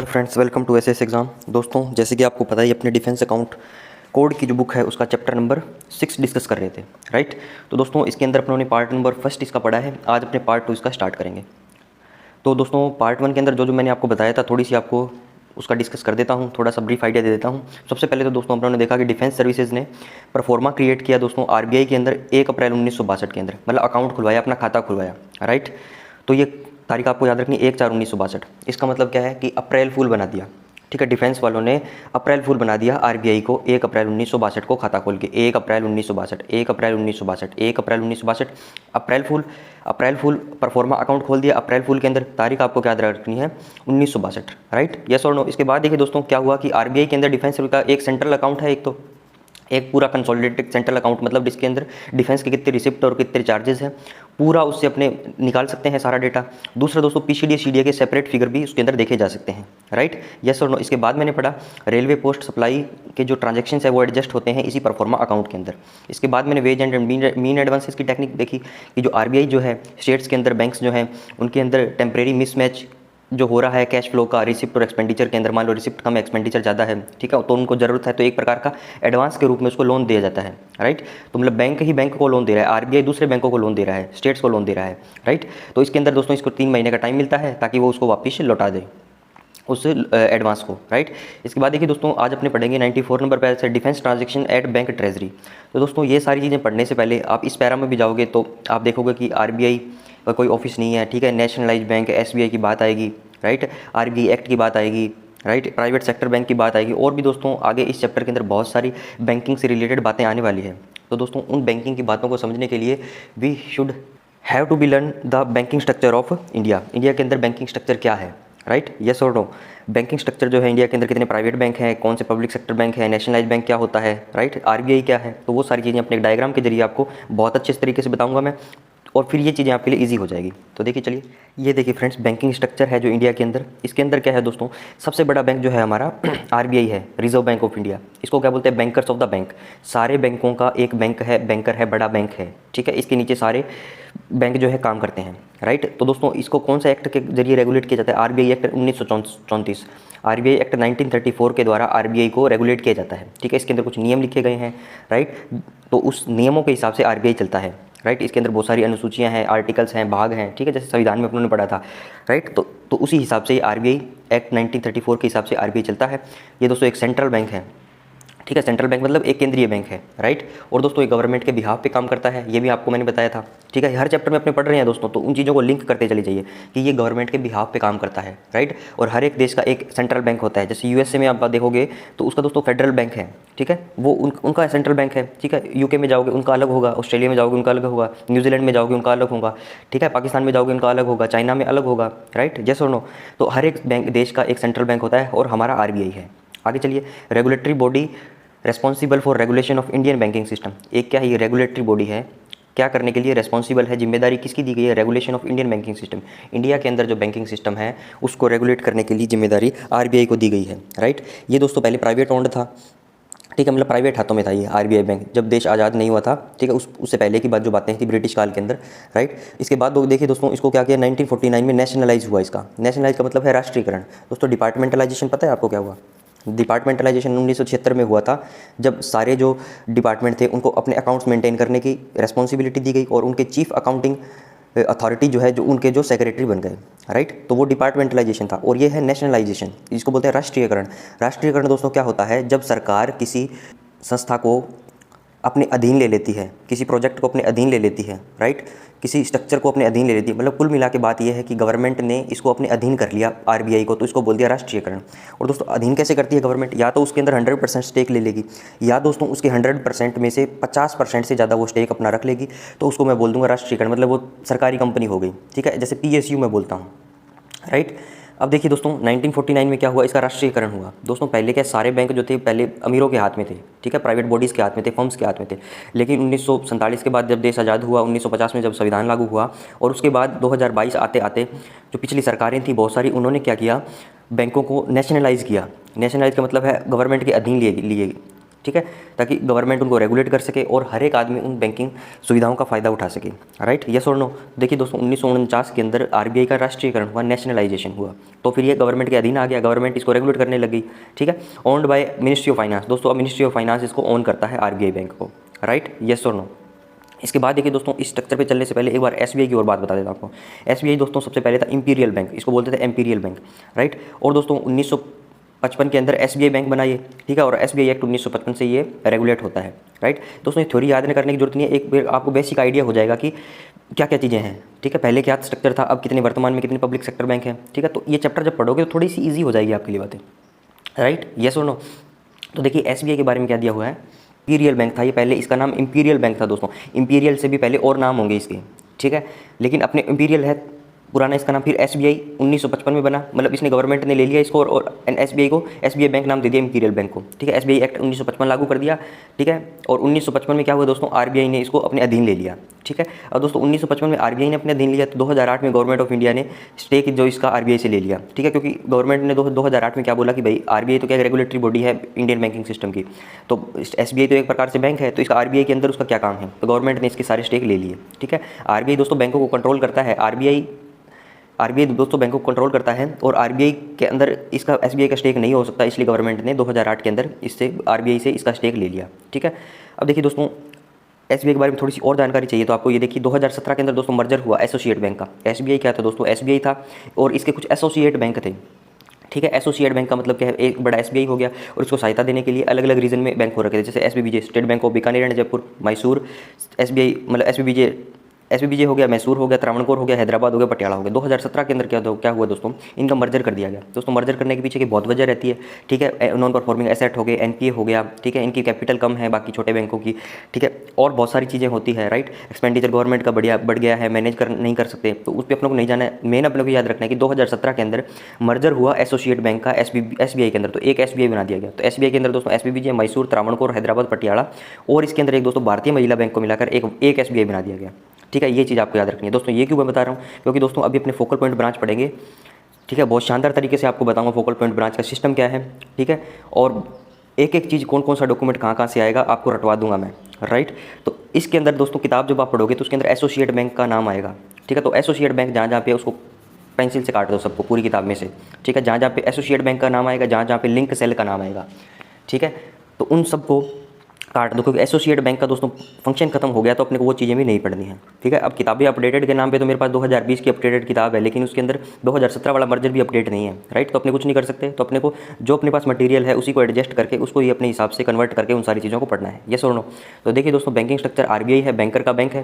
नमस्कार friends, welcome to SS exam. दोस्तों, जैसे कि आपको पता ही अपने डिफेंस अकाउंट कोड की जो बुक है उसका चैप्टर नंबर 6 डिस्कस कर रहे थे, राइट। तो दोस्तों, इसके अंदर अपनों ने पार्ट नंबर फर्स्ट इसका पढ़ा है। आज अपने पार्ट 2 इसका स्टार्ट करेंगे। तो दोस्तों, पार्ट 1 के अंदर जो जो मैंने आपको बताया था थोड़ी सी आपको उसका डिस्कस कर देता हूँ, थोड़ा सा ब्रीफ आइडिया दे देता हूँ। सबसे पहले तो दोस्तों अपनों ने देखा कि डिफेंस सर्विसेज ने परफॉर्मा क्रिएट किया दोस्तों आरबीआई के अंदर 1 अप्रैल 1962 के अंदर, मतलब अकाउंट खुलवाया, अपना खाता खुलवाया, राइट। तो ये तारीख आपको याद रखनी 1/4/1962। इसका मतलब क्या है कि अप्रैल फूल बना दिया, ठीक है। डिफेंस वालों ने अप्रैल फूल बना दिया आरबीआई को 1 अप्रैल 1962 को खाता खोल के 1 अप्रैल 1962, 1 अप्रैल 1962, 1 अप्रैल 1962, अप्रैल फूल परफॉर्मा अकाउंट खोल दिया अप्रैल फूल के अंदर। तारीख आपको याद रखनी है 1962, राइट, यस और नो। इसके बाद देखिए दोस्तों क्या हुआ कि आरबीआई के अंदर डिफेंस का एक सेंट्रल अकाउंट है, एक पूरा कंसोलिडेटेड सेंट्रल अकाउंट, मतलब जिसके अंदर डिफेंस के कितने रिसिप्ट और कितने चार्जेस हैं पूरा उससे अपने निकाल सकते हैं सारा डेटा। दूसरा दोस्तों पीसीडी सीडीए के सेपरेट फिगर भी उसके अंदर देखे जा सकते हैं, राइट, यस और नो। इसके बाद मैंने पढ़ा रेलवे पोस्ट सप्लाई के जो ट्रांजेक्शन है वो एडजस्ट होते हैं इसी परफॉर्मा अकाउंट के अंदर। इसके बाद मैंने वेज एंड मीन एडवांसेस की टेक्निक देखी कि जो आरबीआई जो है स्टेट्स के अंदर बैंक्स जो हैं उनके अंदर टेम्परेरी मिसमैच जो हो रहा है कैश फ्लो का रिसिप्ट और एक्सपेंडिचर के अंदर, मान लो रिसिप्ट कम एक्सपेंडिचर ज़्यादा है, ठीक है, तो उनको ज़रूरत है तो एक प्रकार का एडवांस के रूप में उसको लोन दिया जाता है, राइट। तो मतलब बैंक ही बैंक को लोन दे रहा है, आरबीआई दूसरे बैंकों को लोन दे रहा है, स्टेट्स को लोन दे रहा है, राइट। तो इसके अंदर दोस्तों इसको 3 महीने का टाइम मिलता है ताकि वो उसको वापस लौटा दे उस एडवांस को, राइट। इसके बाद देखिए दोस्तों आज अपने पढ़ेंगे 94 नंबर पैरा से defence transaction at bank treasury. तो दोस्तों ये सारी चीज़ें पढ़ने से पहले आप इस पैरा में भी जाओगे तो आप देखोगे कि आरबीआई का कोई ऑफिस नहीं है, ठीक है। नेशनलाइज बैंक एसबीआई की बात आएगी, राइट, आरबीआई एक्ट की बात आएगी, राइट, प्राइवेट सेक्टर बैंक की बात आएगी, और भी दोस्तों आगे इस चैप्टर के अंदर बहुत सारी बैंकिंग से रिलेटेड बातें आने वाली है। तो दोस्तों उन बैंकिंग की बातों को समझने के लिए we should have to be learn the banking structure of India. India के अंदर बैंकिंग स्ट्रक्चर क्या है, राइट, यस और नो। बैंकिंग स्ट्रक्चर जो है इंडिया के अंदर कितने प्राइवेट बैंक हैं, कौन से पब्लिक सेक्टर बैंक है, नेशनलाइज बैंक क्या होता है, राइट, आरबीआई क्या है, तो वो सारी चीज़ें अपने डायग्राम के जरिए आपको बहुत अच्छे तरीके से बताऊंगा मैं, और फिर ये चीज़ें आपके लिए इजी हो जाएगी। तो देखिए चलिए, ये देखिए फ्रेंड्स बैंकिंग स्ट्रक्चर है जो इंडिया के अंदर, इसके अंदर क्या है दोस्तों, सबसे बड़ा बैंक जो है हमारा आरबीआई है, रिजर्व बैंक ऑफ इंडिया। इसको क्या बोलते हैं, बैंकर्स ऑफ द बैंक। सारे बैंकों का एक बैंक है, बैंकर है, बड़ा बैंक है, ठीक है। इसके नीचे सारे बैंक जो है काम करते हैं, राइट। तो दोस्तों इसको कौन सा एक्ट के जरिए रेगुलेट किया जाता है, आरबीआई एक्ट 1934, आरबीआई एक्ट 1934 के द्वारा आरबीआई को रेगुलेट किया जाता है, ठीक है। इसके अंदर कुछ नियम लिखे गए हैं, राइट, तो उस नियमों के हिसाब से आरबीआई चलता है, राइट। इसके अंदर बहुत सारी अनुसूचियां हैं, आर्टिकल्स हैं, भाग हैं, ठीक है, जैसे संविधान में अपनों ने पढ़ा था, राइट। तो उसी हिसाब से आरबीआई एक्ट 1934 के हिसाब से आरबीआई चलता है। ये दोस्तों एक सेंट्रल बैंक है, ठीक है, सेंट्रल बैंक मतलब एक केंद्रीय बैंक है, राइट। और दोस्तों ये गवर्नमेंट के बिहाफ पे काम करता है, ये भी आपको मैंने बताया था, ठीक है। हर चैप्टर में अपने पढ़ रहे हैं दोस्तों, तो उन चीज़ों को लिंक करते चले जाइए कि ये गवर्नमेंट के बिहाफ पे काम करता है, राइट। और हर एक देश का एक सेंट्रल बैंक होता है, जैसे यूएसए में आप देखोगे तो उसका दोस्तों फेडरल बैंक है, ठीक है, वो उनका सेंट्रल बैंक है, ठीक है। यूके में जाओगे उनका अलग होगा, ऑस्ट्रेलिया में जाओगे उनका अलग होगा, न्यूजीलैंड में जाओगे उनका अलग होगा, ठीक है, पाकिस्तान में जाओगे उनका अलग होगा, चाइना में अलग होगा, राइट, यस और नो। तो हर एक बैंक देश का एक सेंट्रल बैंक होता है और हमारा आरबीआई है। आगे चलिए, regulatory body responsible for regulation of Indian banking system. एक क्या है, ये रेगुलेटरी बॉडी है, क्या करने के लिए रेस्पॉन्सिबल है, जिम्मेदारी किसकी दी गई है, regulation of Indian banking system. India के अंदर जो बैंकिंग सिस्टम है उसको रेगुलेट करने के लिए जिम्मेदारी आरबीआई को दी गई है, राइट। ये दोस्तों पहले प्राइवेट ओन्ड था, ठीक है, मतलब प्राइवेट हाथों में था ये आरबीआई बैंक, जब देश आज़ाद नहीं हुआ था, ठीक है, उससे पहले की बात जो बातें थी ब्रिटिश काल के अंदर, राइट। इसके बाद देखिए दोस्तों इसको क्या किया, 1949 में नेशनलाइज हुआ। इसका नेशनलाइज का मतलब है राष्ट्रीयकरण। दोस्तों डिपार्टमेंटलाइजेशन पता है आपको क्या हुआ, डिपार्टमेंटलाइजेशन 1976 में हुआ था, जब सारे जो डिपार्टमेंट थे उनको अपने अकाउंट्स मेंटेन करने की रिस्पॉन्सिबिलिटी दी गई और उनके चीफ अकाउंटिंग अथॉरिटी जो है जो उनके जो सेक्रेटरी बन गए, राइट। तो वो डिपार्टमेंटलाइजेशन था। और ये है नेशनलाइजेशन, जिसको बोलते हैं राष्ट्रीयकरण। राष्ट्रीयकरण दोस्तों क्या होता है, जब सरकार किसी संस्था को अपने अधीन ले लेती है, किसी प्रोजेक्ट को अपने अधीन ले लेती है, राइट, किसी स्ट्रक्चर को अपने अधीन ले लेती है, मतलब कुल मिला के बात यह है कि गवर्नमेंट ने इसको अपने अधीन कर लिया आरबीआई को, तो इसको बोल दिया राष्ट्रीयकरण। और दोस्तों अधीन कैसे करती है गवर्नमेंट, या तो उसके अंदर 100% स्टेक ले लेगी, या दोस्तों उसके 100% में से 50% से ज़्यादा वो स्टेक अपना रख लेगी, तो उसको मैं बोल दूँगा राष्ट्रीयकरण, मतलब वो सरकारी कंपनी हो गई, ठीक है, जैसे पीएसयू मैं बोलता हूँ, राइट। अब देखिए दोस्तों 1949 में क्या हुआ, इसका राष्ट्रीयकरण हुआ। दोस्तों पहले क्या सारे बैंक जो थे पहले अमीरों के हाथ में थे, ठीक है, प्राइवेट बॉडीज़ के हाथ में थे, फर्म्स के हाथ में थे। लेकिन 1947 के बाद जब देश आज़ाद हुआ, 1950 में जब संविधान लागू हुआ, और उसके बाद 2022 आते आते जो पिछली सरकारें थी बहुत सारी, उन्होंने क्या किया, बैंकों को नेशनलाइज़ किया। नेशनलाइज का मतलब है गवर्नमेंट के अधीन लिए ठीक है, ताकि गवर्नमेंट उनको रेगुलेट कर सके और हर एक आदमी उन बैंकिंग सुविधाओं का फ़ायदा उठा सके, राइट। यस और नो। देखिए दोस्तों 1949 के अंदर आरबीआई का राष्ट्रीयकरण हुआ, नेशनलाइजेशन हुआ, तो फिर ये गवर्नमेंट के अधीन आ गया, गवर्नमेंट इसको रेगुलेट करने लगी, ठीक है। Owned by ministry of finance, दोस्तों अब मिनिस्ट्री ऑफ फाइनेंस इसको ओन करता है आरबीआई बैंक को, राइट। यस और नो। इसके बाद देखिए दोस्तों इस स्ट्रक्चर पे चलने से पहले एक बार एसबीआई की और बात बता देता हूँ आपको। एसबीआई दोस्तों सबसे पहले था इंपीरियल बैंक, इसको बोलते थे इंपीरियल बैंक, राइट। और दोस्तों 1955 के अंदर एसबीआई बैंक बना ये, ठीक है, और एसबीआई एक्ट 1955 से ये रेगुलेट होता है, राइट। दोस्तों ये थ्योरी याद करने की जरूरत नहीं है, एक आपको बेसिक आइडिया हो जाएगा कि क्या क्या चीज़ें हैं, ठीक है। पहले क्या स्ट्रक्चर था, अब कितने वर्तमान में कितने पब्लिक सेक्टर बैंक हैं, ठीक है। तो ये चैप्टर जब पढ़ोगे तो थोड़ी सी ईजी हो जाएगी आपके लिए बातें, राइट। यस और नो। तो देखिए एसबीआई के बारे में क्या दिया हुआ है, इंपीरियल बैंक था ये पहले, इसका नाम इंपीरियल बैंक था दोस्तों, इंपीरियल से भी पहले और नाम होंगे इसके, ठीक है, लेकिन अपने इंपीरियल है पुराना इसका नाम। फिर एसबीआई 1955 में बना, मतलब इसने गवर्नमेंट ने ले लिया इसको और एसबीआई को एसबीआई बैंक नाम दे दिया इंपीरियल बैंक को, ठीक है। एसबीआई एक्ट 1955 लागू कर दिया, ठीक है। और 1955 में क्या हुआ दोस्तों, आरबीआई ने इसको अपने अधीन ले लिया, ठीक है। और दोस्तों 1955 में आरबीआई ने अपने अधीन लिया, तो 2008 में गवर्नमेंट ऑफ इंडिया ने स्टेक जो इसका आरबीआई से ले लिया, ठीक है, क्योंकि गवर्नमेंट ने 2008 में क्या बोला कि भाई आरबीआई तो क्या रेगुलेटरी बॉडी है इंडियन बैंकिंग सिस्टम की, तो एसबीआई तो एक प्रकार से बैंक है, तो इसका आरबीआई के अंदर उसका क्या काम है, तो गवर्नमेंट ने इसके सारे स्टेक ले लिए, ठीक है। आरबीआई दोस्तों बैंकों को कंट्रोल करता है, आरबीआई दोस्तों बैंकों को कंट्रोल करता है, और आरबीआई के अंदर इसका एसबीआई का स्टेक नहीं हो सकता, इसलिए गवर्नमेंट ने 2008 के अंदर इससे आरबीआई से इसका स्टेक ले लिया, ठीक है। अब देखिए दोस्तों एसबीआई के बारे में थोड़ी सी और जानकारी चाहिए तो आपको ये देखिए 2017 के अंदर दोस्तों मर्जर हुआ एसोसिएट बैंक का। एसबीआई क्या था दोस्तों, एसबीआई था और इसके कुछ एसोसिएट बैंक थे, ठीक है। एसोसिएट बैंक का मतलब क्या है, एक बड़ा एसबीआई हो गया और इसको सहायता देने के लिए अलग अलग रीजन में बैंक हो रखे थे, जैसे SBBJ state bank of Bikaner and Jaipur, Mysore SBI मतलब एसबीबीजे हो गया, मैसूर हो गया, त्रावणकोर हो गया, हैदराबाद हो गया, पटियाला हो गया। 2017 के अंदर क्या हुआ दोस्तों, इनका मर्जर कर दिया गया दोस्तों। मर्जर करने के पीछे की बहुत वजह रहती है, ठीक है। नॉन परफॉर्मिंग एसेट हो गए, एनपीए हो गया, ठीक है, इनकी कैपिटल कम है बाकी छोटे बैंकों की, ठीक है, और बहुत सारी चीज़ें होती है, राइट। एक्सपेंडिचर गवर्नमेंट का बढ़ गया है, मैनेज नहीं कर सकते, तो उस पर अपने को नहीं जाना है। मेन अपने को याद रखना है कि 2017 के अंदर मर्जर हुआ एसोसिएट बैंक का एसबीआई के अंदर, तो एक एसबीआई बना दिया गया। तो एसबीआई के अंदर दोस्तों एसबीबीजे, मैसूर, त्रावणकोर, हैदराबाद, पटियाला और इसके अंदर एक दोस्तों भारतीय महिला बैंक को मिलाकर एक एसबीआई बना दिया गया, ठीक है। ये चीज़ आपको याद रखनी है दोस्तों। ये क्यों मैं बता रहा हूँ, क्योंकि दोस्तों अभी अपने फोकल पॉइंट ब्रांच पढ़ेंगे, ठीक है। बहुत शानदार तरीके से आपको बताऊंगा फोकल पॉइंट ब्रांच का सिस्टम क्या है, ठीक है, और एक एक चीज़ कौन कौन सा डॉक्यूमेंट कहाँ से आएगा आपको रटवा दूंगा मैं, राइट। तो इसके अंदर दोस्तों किताब जब आप पढ़ोगे तो उसके अंदर एसोसिएट बैंक का नाम आएगा, ठीक है। तो एसोसिएट बैंक जहाँ जहाँ पे उसको पेंसिल से काट दो सबको पूरी किताब में से, ठीक है। जहाँ जहाँ पे एसोसिएट बैंक का नाम आएगा, जहाँ जहाँ पे लिंक सेल का नाम आएगा, ठीक है, तो उन सबको काट दो, क्योंकि एसोसिएट बैंक का दोस्तों फंक्शन खत्म हो गया तो अपने को वो चीज़ें भी नहीं पढ़नी है, ठीक है। अब किताबें अपडेटेड के नाम पे तो मेरे पास 2020 की अपडेटेड किताब है, लेकिन उसके अंदर 2017 वाला मर्जर भी अपडेट नहीं है, राइट। तो अपने कुछ नहीं कर सकते, तो अपने को जो अपने पास मटेरियल है उसी को एडजस्ट करके उसको ही अपने हिसाब से कन्वर्ट करके उन सारी चीज़ों को पढ़ना है, यस और नो। तो देखिए दोस्तों बैंकिंग स्ट्रक्चर आरबीआई है, बैंकर का बैंक है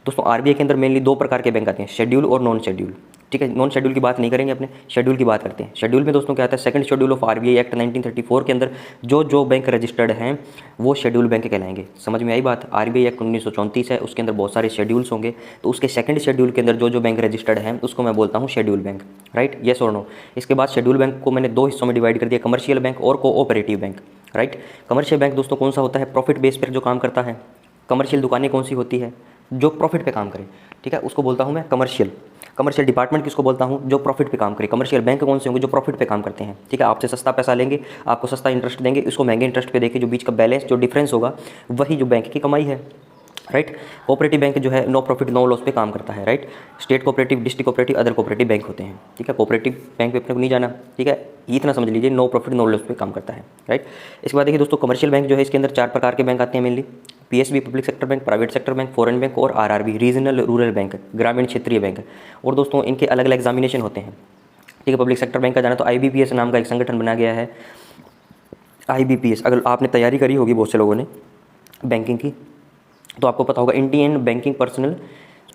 दोस्तों। आरबीआई के अंदर मेनली दो प्रकार के बैंक आते हैं, शेड्यूल और नॉन शेड्यूल, ठीक है। नॉन शेड्यूल की बात नहीं करेंगे, अपने शेड्यूल की बात करते हैं। शेड्यूल में दोस्तों क्या आता है, second schedule of RBI act 1934 के अंदर जो बैंक रजिस्टर्ड हैं वो शेड्यूल बैंक कहलाएंगे। समझ में आई बात। आरबीआई एक्ट 1934 है, उसके अंदर बहुत सारे शेड्यूल्स होंगे, तो उसके सेकंड शेड्यूल के अंदर जो बैंक रजिस्टर्ड हैं उसको मैं बोलता हूँ शेड्यूल बैंक, राइट। यस और नो। इसके बाद शेड्यूल बैंक को मैंने दो हिस्सों में डिवाइड कर दिया, कमर्शियल बैंक और cooperative bank, right. Commercial bank दोस्तों कौन सा होता है, प्रॉफिट बेस पर जो काम करता है। कमर्शियल दुकानें कौन सी होती है, जो प्रॉफिट पे काम करे, ठीक है, उसको बोलता हूँ मैं कमर्शियल। कमर्शियल डिपार्टमेंट किसको बोलता हूँ, जो प्रॉफिट पे काम करे। कमर्शियल बैंक कौन से होंगे, जो प्रॉफिट पे काम करते हैं, ठीक है। आपसे सस्ता पैसा लेंगे, आपको सस्ता इंटरेस्ट देंगे, इसको महंगे इंटरेस्ट पे देके जो बीच का बैलेंस जो डिफरेंस होगा वही जो बैंक की कमाई है, राइट। कोऑपरेटिव बैंक जो है नो प्रॉफिट नो लॉस पे काम करता है, right. State cooperative, district cooperative, other cooperative bank होते हैं, ठीक है। कोऑपरेटिव बैंक पे अपने को नहीं जाना, ठीक है, इतना समझ लीजिए नो प्रॉफिट नो लॉस पे काम करता है, राइट। इसके बाद देखिए दोस्तों कमर्शियल बैंक जो है इसके अंदर चार प्रकार के बैंक आते हैं mainly, PSB public sector bank, private sector bank, foreign bank और आरआरबी रीजनल रूरल बैंक, ग्रामीण क्षेत्रीय बैंक। और दोस्तों इनके अलग अलग एग्जामिनेशन होते हैं, ठीक है। पब्लिक सेक्टर बैंक का जाना तो आईबीपीएस नाम का एक संगठन बना गया है। आईबीपीएस अगर आपने तैयारी करी होगी बहुत से लोगों ने बैंकिंग की तो आपको पता होगा, इंडियन बैंकिंग पर्सनल।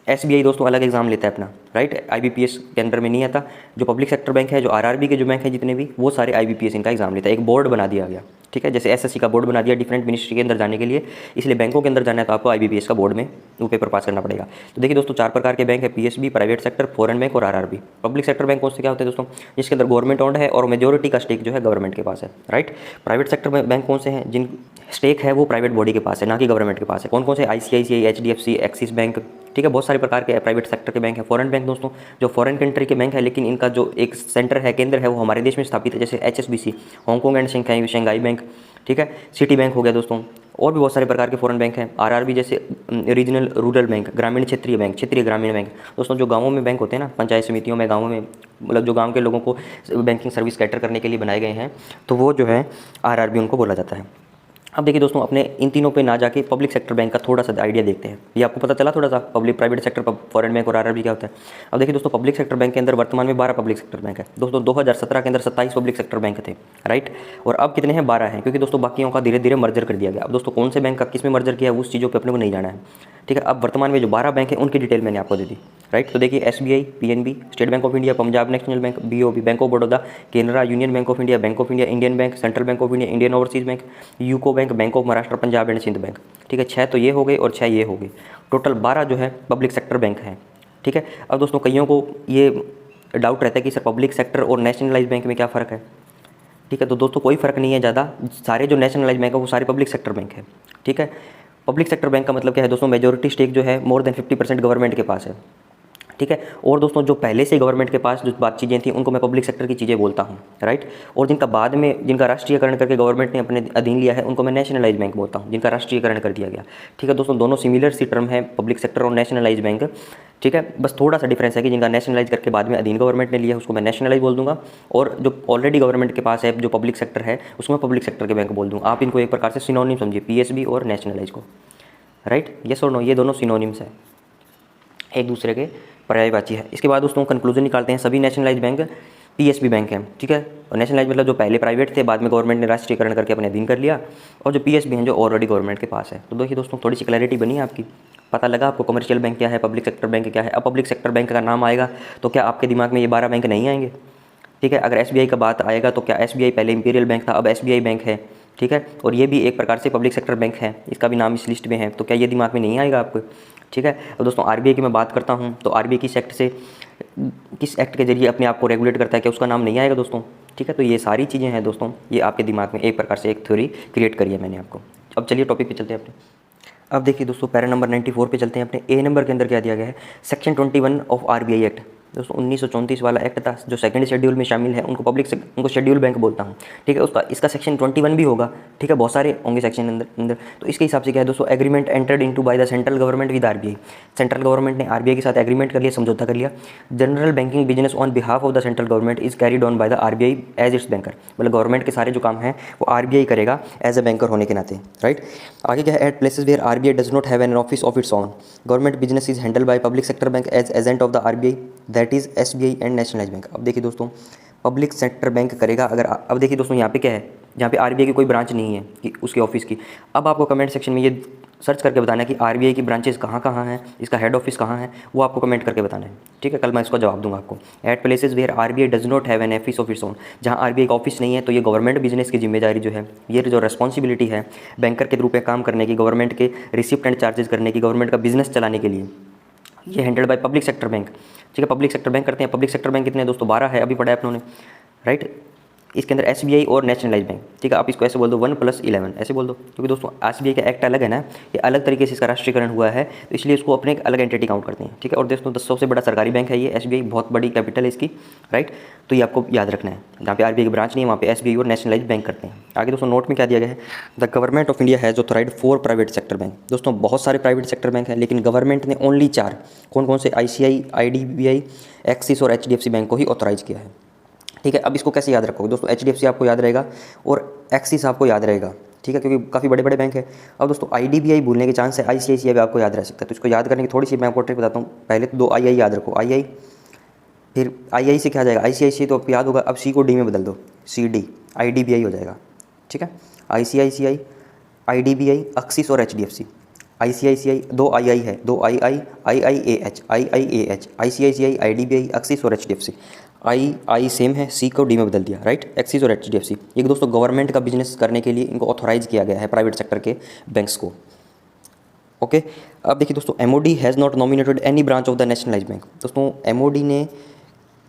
एसबीआई दोस्तों अलग एग्जाम लेता है अपना, राइट, आईबीपीएस के अंडर में नहीं आता। जो पब्लिक सेक्टर बैंक है, जो आरआरबी के जो बैंक है जितने भी, वो सारे आईबीपीएस इनका एग्जाम लेता है। एक बोर्ड बना दिया गया, ठीक है, जैसे एसएससी का बोर्ड बना दिया डिफरेंट मिनिस्ट्री के अंदर जाने के लिए, इसलिए बैंकों के अंदर जाना है तो आपको आईबीपीएस का बोर्ड में वो पेपर पास करना पड़ेगा। तो देखिए दोस्तों चार प्रकार के बैंक है, PSB, private sector, foreign bank और आरआरबी। पब्लिक सेक्टर बैंक कौन से क्या होते हैं दोस्तों, जिसके अंदर गवर्नमेंट ओन्ड है और मेजोरिटी का स्टेक जो है गवर्नमेंट के पास है, राइट। प्राइवेट सेक्टर बैंक कौन से हैं, जिन स्टेक है वो प्राइवेट बॉडी के पास है, ना कि गवर्नमेंट के पास है। कौन कौन से, आईसीआईसीआई, एचडीएफसी, एक्सिस बैंक, ठीक है, बहुत सारे प्रकार के प्राइवेट सेक्टर के बैंक है। फॉरेन बैंक दोस्तों जो फॉरेन कंट्री के बैंक है, लेकिन इनका जो एक सेंटर है, केंद्र है, वो हमारे देश में स्थापित है, जैसे HSBC, Hong Kong and Shanghai bank, ठीक है। सिटी बैंक हो गया दोस्तों, और भी बहुत सारे प्रकार के फॉरेन बैंक हैं। आरआरबी जैसे रीजनल रूरल बैंक, ग्रामीण क्षेत्रीय बैंक, क्षेत्रीय ग्रामीण बैंक। दोस्तों जो गाँवों में बैंक होते हैं ना, पंचायत समितियों में, गाँवों में, मतलब जो गाँव के लोगों को बैंकिंग सर्विस कैटर करने के लिए बनाए गए हैं, तो वो जो है आरआरबी उनको बोला जाता है। अब देखिए दोस्तों, अपने इन तीनों पे ना जाके पब्लिक सेक्टर बैंक का थोड़ा सा आइडिया देखते हैं। ये आपको पता चला थोड़ा सा public private sector, foreign bank और आरआरबी क्या होता है। अब देखिए दोस्तों, पब्लिक सेक्टर बैंक के अंदर वर्तमान में 12 पब्लिक सेक्टर बैंक है दोस्तों। 2017 के अंदर 27 पब्लिक सेक्टर बैंक थे, राइट। और अब कितने हैं? 12 हैं, क्योंकि दोस्तों बाकियों का धीरे धीरे मर्जर कर दिया गया। अब दोस्तों कौन से बैंक का किस में मर्जर किया, उस चीज़ों पर अपने को नहीं जाना है, ठीक है। अब वर्तमान में जो 12 बैंक है उनकी डिटेल मैंने आपको दे दी, राइट। तो देखिए SBI, PNB, State bank of India, Punjab National Bank, BOB, Bank of Baroda, Canara, Union Bank of India, Bank of India, Indian Bank, Central Bank of India, Indian Overseas Bank, UCO Bank, Bank of Maharashtra, Punjab and Sind Bank, ठीक है। 6 तो ये हो गए और 6 ये हो गए, टोटल 12 जो है पब्लिक सेक्टर बैंक हैं, ठीक है। अब दोस्तों कईयों को ये डाउट रहता है कि सर पब्लिक सेक्टर और नेशनलाइज बैंक में क्या फ़र्क है, ठीक है। तो दोस्तों कोई फ़र्क नहीं है ज़्यादा, सारे जो नेशनलाइज बैंक है वो सारे पब्लिक सेक्टर बैंक है, ठीक है। पब्लिक सेक्टर बैंक का मतलब क्या है दोस्तों? मेजॉरिटी स्टेक जो है मोर देन 50% गवर्नमेंट के पास है, ठीक है। और दोस्तों जो पहले से गवर्नमेंट के पास जो बात चीज़ें थी उनको मैं पब्लिक सेक्टर की चीज़ें बोलता हूँ, राइट। और जिनका बाद में, जिनका राष्ट्रीयकरण करके गवर्नमेंट ने अपने अधीन लिया है, उनको मैं नेशनलाइज बैंक बोलता हूँ, जिनका राष्ट्रीयकरण कर दिया गया, ठीक है। दोस्तों दोनों सिमिलर सी टर्म है, पब्लिक सेक्टर और नेशनलाइज बैंक, ठीक है। बस थोड़ा सा डिफरेंस है कि जिनका नेशनलाइज करके बाद में अधीन गवर्नमेंट ने लिया है उसको मैं नेशनलाइज बोल दूंगा, और जो ऑलरेडी गवर्नमेंट के पास है जो पब्लिक सेक्टर है उसको मैं पब्लिक सेक्टर के बैंक बोल दूँ। आप इनको एक प्रकार से सिनोनिम समझिए, पीएसबी और नेशनलाइज को, राइट। यस और नो, ये दोनों सिनोनिम्स है, एक दूसरे के पर्यायवाची है। इसके बाद दोस्तों कंक्लूजन निकालते हैं, सभी नेशनलाइज बैंक पीएसबी बैंक हैं, ठीक है। और नेशनलाइज मतलब जो पहले प्राइवेट थे, बाद में गवर्नमेंट ने राष्ट्रीयकरण करके अपने अधीन कर लिया, और जो पीएसबी हैं जो ऑलरेडी गवर्नमेंट के पास है। तो देखिए दोस्तों थोड़ी सी क्लैरिटी बनी है आपकी, पता लगा आपको कमर्शियल बैंक क्या है, पब्लिक सेक्टर बैंक क्या है। अब पब्लिक सेक्टर बैंक का नाम आएगा तो क्या आपके दिमाग में ये 12 बैंक नहीं आएंगे, ठीक है। अगर एसबीआई का बात आएगा तो क्या एसबीआई पहले इंपीरियल बैंक था, अब एसबीआई बैंक है, ठीक है। और ये भी एक प्रकार से पब्लिक सेक्टर बैंक है, इसका भी नाम इस लिस्ट में है, तो क्या ये दिमाग में नहीं आएगा आपको, ठीक है। अब दोस्तों आरबीआई की मैं बात करता हूँ, तो आरबीआई किस एक्ट के जरिए अपने आप को रेगुलेट करता है, क्या उसका नाम नहीं आएगा दोस्तों, ठीक है। तो ये सारी चीज़ें हैं दोस्तों, ये आपके दिमाग में एक प्रकार से एक थ्योरी क्रिएट करी है मैंने आपको। अब चलिए टॉपिक पे चलते हैं अपने। अब देखिए दोस्तों पैरा नंबर 94 पे चलते हैं अपने। ए नंबर के अंदर क्या दिया गया है, सेक्शन 21 ऑफ आरबीआई एक्ट। दोस्तों 1934 वाला एक्ट था जो सेकंड शेड्यूल में शामिल है, उनको शेड्यूल बैंक बोलता हूँ, ठीक है। इसका सेक्शन 21 भी होगा, ठीक है, बहुत सारे होंगे सेक्शन अंदर। तो इसके हिसाब से क्या है दोस्तों, agreement entered into by the central government with RBI. Central government ने आरबीआई के साथ एग्रीमेंट कर लिया, समझौता कर लिया। General banking business on behalf of the central government is carried on by the RBI as its banker. मतलब government के सारे जो काम हैं वो आरबीआई करेगा एज ए बैंकर होने के नाते, राइट। आगे क्या है, at places where RBI does not have an office of its own, government business is handle by public sector bank as agent of the RBI, that is SBI and nationalise bank. अब देखिए दोस्तों public sector bank करेगा अगर अब देखिए दोस्तों यहाँ पे क्या है, जहाँ पे आरबीआई की कोई ब्रांच नहीं है कि उसके ऑफिस की। अब आपको कमेंट सेक्शन में ये सर्च करके बताना है कि आरबीआई की ब्रांचेस कहाँ कहाँ हैं, इसका हेड ऑफिस कहाँ है, वो आपको कमेंट करके बताना है, ठीक है। कल मैं इसका जवाब दूंगा आपको। At places where RBI does not have an office of its own, जहाँ आरबीआई का ऑफिस नहीं है, तो ये गवर्नमेंट बिजनेस की जिम्मेदारी जो है, ये जो रेस्पॉन्सिबिलिटी है बैंकर के रूप में काम करने की, गवर्नमेंट के रिसिप्ट एंड चार्जेस करने की, गवर्नमेंट का बिजनेस चलाने के लिए, ये handled by public sector bank, ठीक है। पब्लिक सेक्टर बैंक करते हैं। पब्लिक सेक्टर बैंक कितने हैं दोस्तों, 12 है, अभी पढ़ा है आप लोगों ने, राइट। इसके अंदर एसबीआई और नेशनलाइज बैंक, ठीक है। आप इसको ऐसे बोल दो 1+11 ऐसे बोल दो, क्योंकि दोस्तों एसबीआई का एक्ट अलग है ना, ये अलग तरीके से इसका राष्ट्रीयकरण हुआ है, तो इसलिए इसको अपने एक अलग एंटिटी काउंट करते हैं, ठीक है। और दोस्तों 10 सबसे बड़ा सरकारी बैंक है ये एसबीआई, बहुत बड़ी कैपिटल है इसकी, राइट। तो ये आपको याद रखना है, जहाँ पे आरबीआई की ब्रांच नहीं है वहाँ पे एसबीआई और नेशनलाइज बैंक करते हैं। आगे दोस्तों नोट में क्या दिया गया है, the government of India has authorised 4 private sector bank. दोस्तों बहुत सारे प्राइवेट सेक्टर बैंक हैं, लेकिन गवर्नमेंट ने ओनली 4, कौन कौन से, आईसीआई, आईडीबीआई, एक्सिस और एचडीएफसी बैंक को ही ऑथराइज किया है, ठीक है। अब इसको कैसे याद रखोगे दोस्तों, एचडीएफसी आपको याद रहेगा और एक्सिस आपको याद रहेगा, ठीक है, क्योंकि काफ़ी बड़े बड़े बैंक है। अब दोस्तों आईडीबीआई भूलने के चांस है, आईसीआईसीआई भी आपको याद रह सकता है। तो इसको याद करने की थोड़ी सी मैं आपको ट्रिक बताता हूँ। पहले तो 2 आई याद रखो, आई, फिर आई से क्या आ जाएगा, आईसीआईसीआई तो आपको याद होगा, अब सी को डी में बदल दो, सी डी, आईडीबीआई हो जाएगा, ठीक है। आईसीआईसीआई, आईडीबीआई, एक्सिस और एचडीएफसी। आईसीआईसीआई 2 आई है, 2 आईआईएएच, आईसीआईसीआई, आईडीबीआई, एक्सिस और एचडीएफसी। आई सेम है, सी को डी में बदल दिया, राइट। एक्सिस और एचडीएफसी ये दोस्तों गवर्नमेंट का बिजनेस करने के लिए इनको ऑथोराइज किया गया है, प्राइवेट सेक्टर के बैंक्स को, ओके। अब देखिए दोस्तों MoD has not nominated any branch of the nationalise bank. दोस्तों एमओडी ने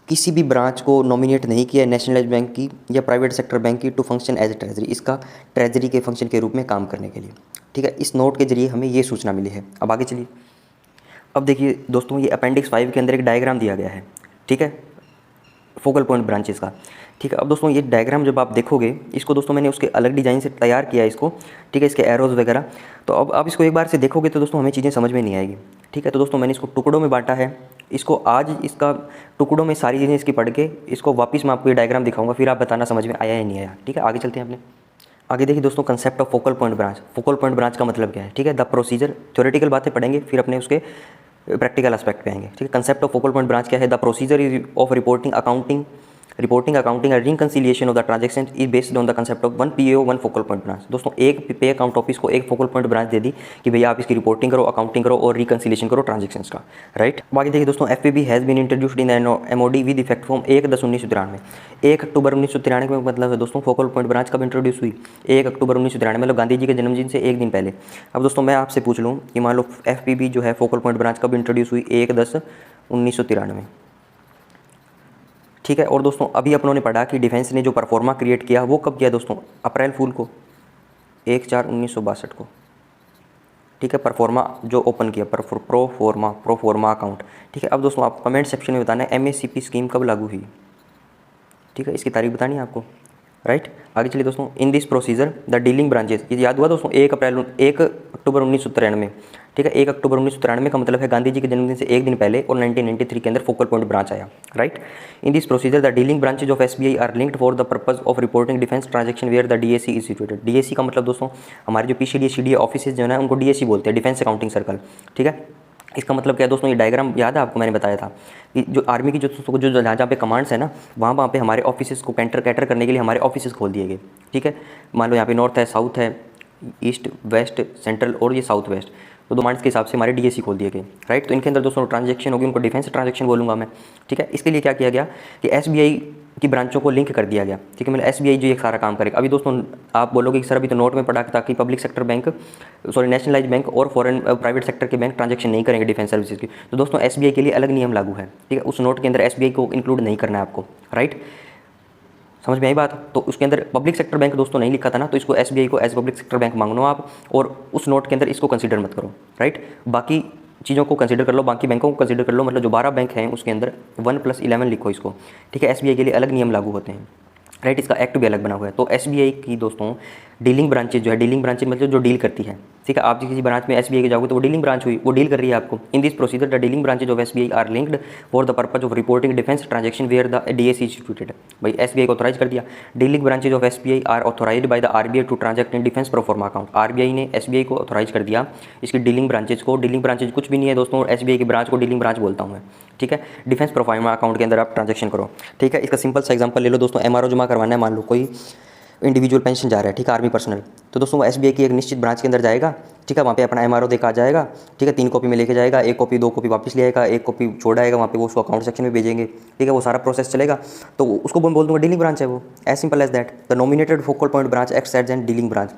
किसी भी ब्रांच को नॉमिनेट नहीं किया नेशनलाइज बैंक की या प्राइवेट सेक्टर बैंक की to function as a treasury, इसका ट्रेजरी के फंक्शन के रूप में काम करने के लिए, ठीक है। इस नोट के जरिए हमें ये सूचना मिली है। अब आगे चलिए। अब देखिए दोस्तों ये अपेंडिक्स 5 के अंदर एक डायग्राम दिया गया है, ठीक है, फोकल पॉइंट ब्रांचेस का। ठीक है, अब दोस्तों ये डायग्राम जब आप देखोगे इसको दोस्तों मैंने उसके अलग डिज़ाइन से तैयार किया है इसको, ठीक है, इसके एरोज़ वगैरह। तो अब आप इसको एक बार से देखोगे तो दोस्तों हमें चीज़ें समझ में नहीं आएगी। ठीक है, तो दोस्तों मैंने इसको टुकड़ों में बांटा है, इसको आज इसका टुकड़ों में सारी चीज़ें इसकी पढ़ के इसको वापस मैं आपको ये डायग्राम दिखाऊंगा, फिर आप बताना समझ में आया या नहीं आया। ठीक है, आगे चलते हैं अपने। आगे देखिए दोस्तों, concept of focal point branch. Focal point branch का मतलब क्या है? ठीक है, द प्रोसीजर, थ्योरेटिकल बातें पढ़ेंगे, फिर अपने उसके प्रैक्टिकल एस्पेक्ट पे आएंगे। ठीक है, concept of focal point branch क्या है? The procedure is of reporting accounting and reconciliation of the transaction is based on the concept of one PAO one focal point branch. दोस्तों एक पे अकाउंट ऑफिस को एक फोकल पॉइंट ब्रांच दे दी कि भैया आप इसकी रिपोर्टिंग करो, अकाउंटिंग करो और रिकंसिलिएशन करो ट्रांजैक्शंस का, राइट। बाकी देखिए दोस्तों, FPB has been introduced in MOD with effect from 1/10/1993। 1 अक्टूबर 1993 में मतलब है दोस्तों फोकल पॉइंट ब्रांच कब इंट्रोड्यूस हुई? 1 अक्टूबर 1993, मतलब गांधी जी के जन्मदिन से एक दिन पहले। अब दोस्तों मैं आपसे पूछ लूँ कि मान लो एफपीबी जो है फोकल पॉइंट ब्रांच कब इंट्रोड्यूस हुई? 1/10/1993। ठीक है, और दोस्तों अभी अपनों ने पढ़ा कि डिफेंस ने जो परफॉर्मा क्रिएट किया वो कब किया दोस्तों? अप्रैल फूल को, 1/4/1962 को। ठीक है, परफॉर्मा जो ओपन किया, प्रोफॉर्मा अकाउंट। ठीक है, अब दोस्तों आपको कमेंट सेक्शन में बताना है एमएससीपी स्कीम कब लागू हुई। ठीक है, इसकी तारीख बतानी है आपको, राइट। आगे चलिए दोस्तों, इन this procedure the dealing branches, ये याद हुआ दोस्तों 1 अक्टूबर 1993। ठीक है, 1 अक्टूबर 1993 का मतलब है गांधी जी के जन्मदिन से एक दिन पहले, और 1993 के अंदर फोकल पॉइंट ब्रांच आया, right. In this procedure the dealing branches of SBI are linked for the purpose of reporting defence transaction where the DAC is situated. DAC का मतलब दोस्तों हमारे जो पीसीडी सीडीए ऑफिस जो है उनको डीएसी बोलते हैं, डिफेंस अकाउंटिंग सर्कल। ठीक है, इसका मतलब क्या है दोस्तों? ये डायग्राम याद है आपको, मैंने बताया था कि जो आर्मी की जो जहाँ पे कमांड्स है ना, वहाँ पे हमारे ऑफिसेस को कैटर करने के लिए हमारे ऑफिसेस खोल दिए गए। ठीक है, मान लो यहाँ पे नॉर्थ है, साउथ है, ईस्ट वेस्ट सेंट्रल और ये साउथ वेस्ट, तो दो कमांड्स के हिसाब से हमारे डीएसी खोल दिए गए, राइट। तो इनके अंदर दोस्तों ट्रांजैक्शन होगी, उनको डिफेंस ट्रांजैक्शन बोलूँगा मैं। ठीक है, इसके लिए क्या किया गया कि एसबीआई की ब्रांचों को लिंक कर दिया गया। ठीक है, मतलब एसबीआई जो ये सारा काम करेगा। अभी दोस्तों आप बोलोगे कि सर अभी तो नोट में पढ़ा था कि public sector bank, nationalise bank और फॉरेन प्राइवेट सेक्टर के बैंक ट्रांजैक्शन नहीं करेंगे डिफेंस सर्विसेज की। तो दोस्तों एसबीआई के लिए अलग नियम लागू है। ठीक है, उस नोट के अंदर एसबीआई को इंक्लूड नहीं करना है आपको, राइट। समझ में आई बात? तो उसके अंदर पब्लिक सेक्टर बैंक दोस्तों नहीं लिखा था ना, तो इसको एसबीआई को एज पब्लिक सेक्टर बैंक मांगो आप, और उस नोट के अंदर इसको कंसीडर मत करो, राइट। बाकी चीज़ों को कंसीडर कर लो, बाकी बैंकों को कंसीडर कर लो, मतलब जो 12 बैंक हैं उसके अंदर 1+11 लिखो इसको। ठीक है, एसबीआई के लिए अलग नियम लागू होते हैं, राइट। इसका एक्ट भी अलग बना हुआ है। तो एसबीआई की दोस्तों डीलिंग ब्रांचेज जो है, डीलिंग ब्रांचेज मतलब जो डील करती है। ठीक है, आप किसी ब्रांच में एसबीआई के जाओगे तो वो डीलिंग ब्रांच हुई, वो डील कर रही है आपको। In this procedure the dealing branches of SBI are linked for the purpose of reporting defence transaction where the DAC instituted. भाई एसबीआई को ऑथोराइज कर दिया। Dealing branches of SBI are authorised by the RBI to transact in defence proforma account. RBI ने SBI को authorise कर दिया इसकी dealing branches को। डीलिंग ब्रांचेज कुछ भी नहीं है दोस्तों, एसबीआई की ब्रांच को डीलिंग ब्रांच बोलता हूँ मैं। ठीक है, डिफेंस प्रोफॉर्मा अकाउंट के अंदर आप ट्रांजैक्शन करो। ठीक है, इसका सिंपल सा एग्जांपल ले लो दोस्तों, एमआरओ जमा करवाना है, मान लो कोई इंडिविजुअल पेंशन जा रहा है, ठीक है, आर्मी पर्सनल, तो दोस्तों वो एसबीआई की एक निश्चित ब्रांच के अंदर जाएगा। ठीक है, वहाँ पे अपना एमआरओ देकर आ जाएगा। ठीक है, 3 कॉपी में लेके जाएगा, 1 कॉपी 2 कॉपी वापस ले आएगा, 1 कॉपी छोड़ आएगा, वहाँ पे वो उसको अकाउंट सेक्शन में भेजेंगे। ठीक है, वो सारा प्रोसेस चलेगा, तो उसको बोल दूंगा डीलिंग ब्रांच है वो, as simple as that. The nominated focal point branch acts as an dealing branch.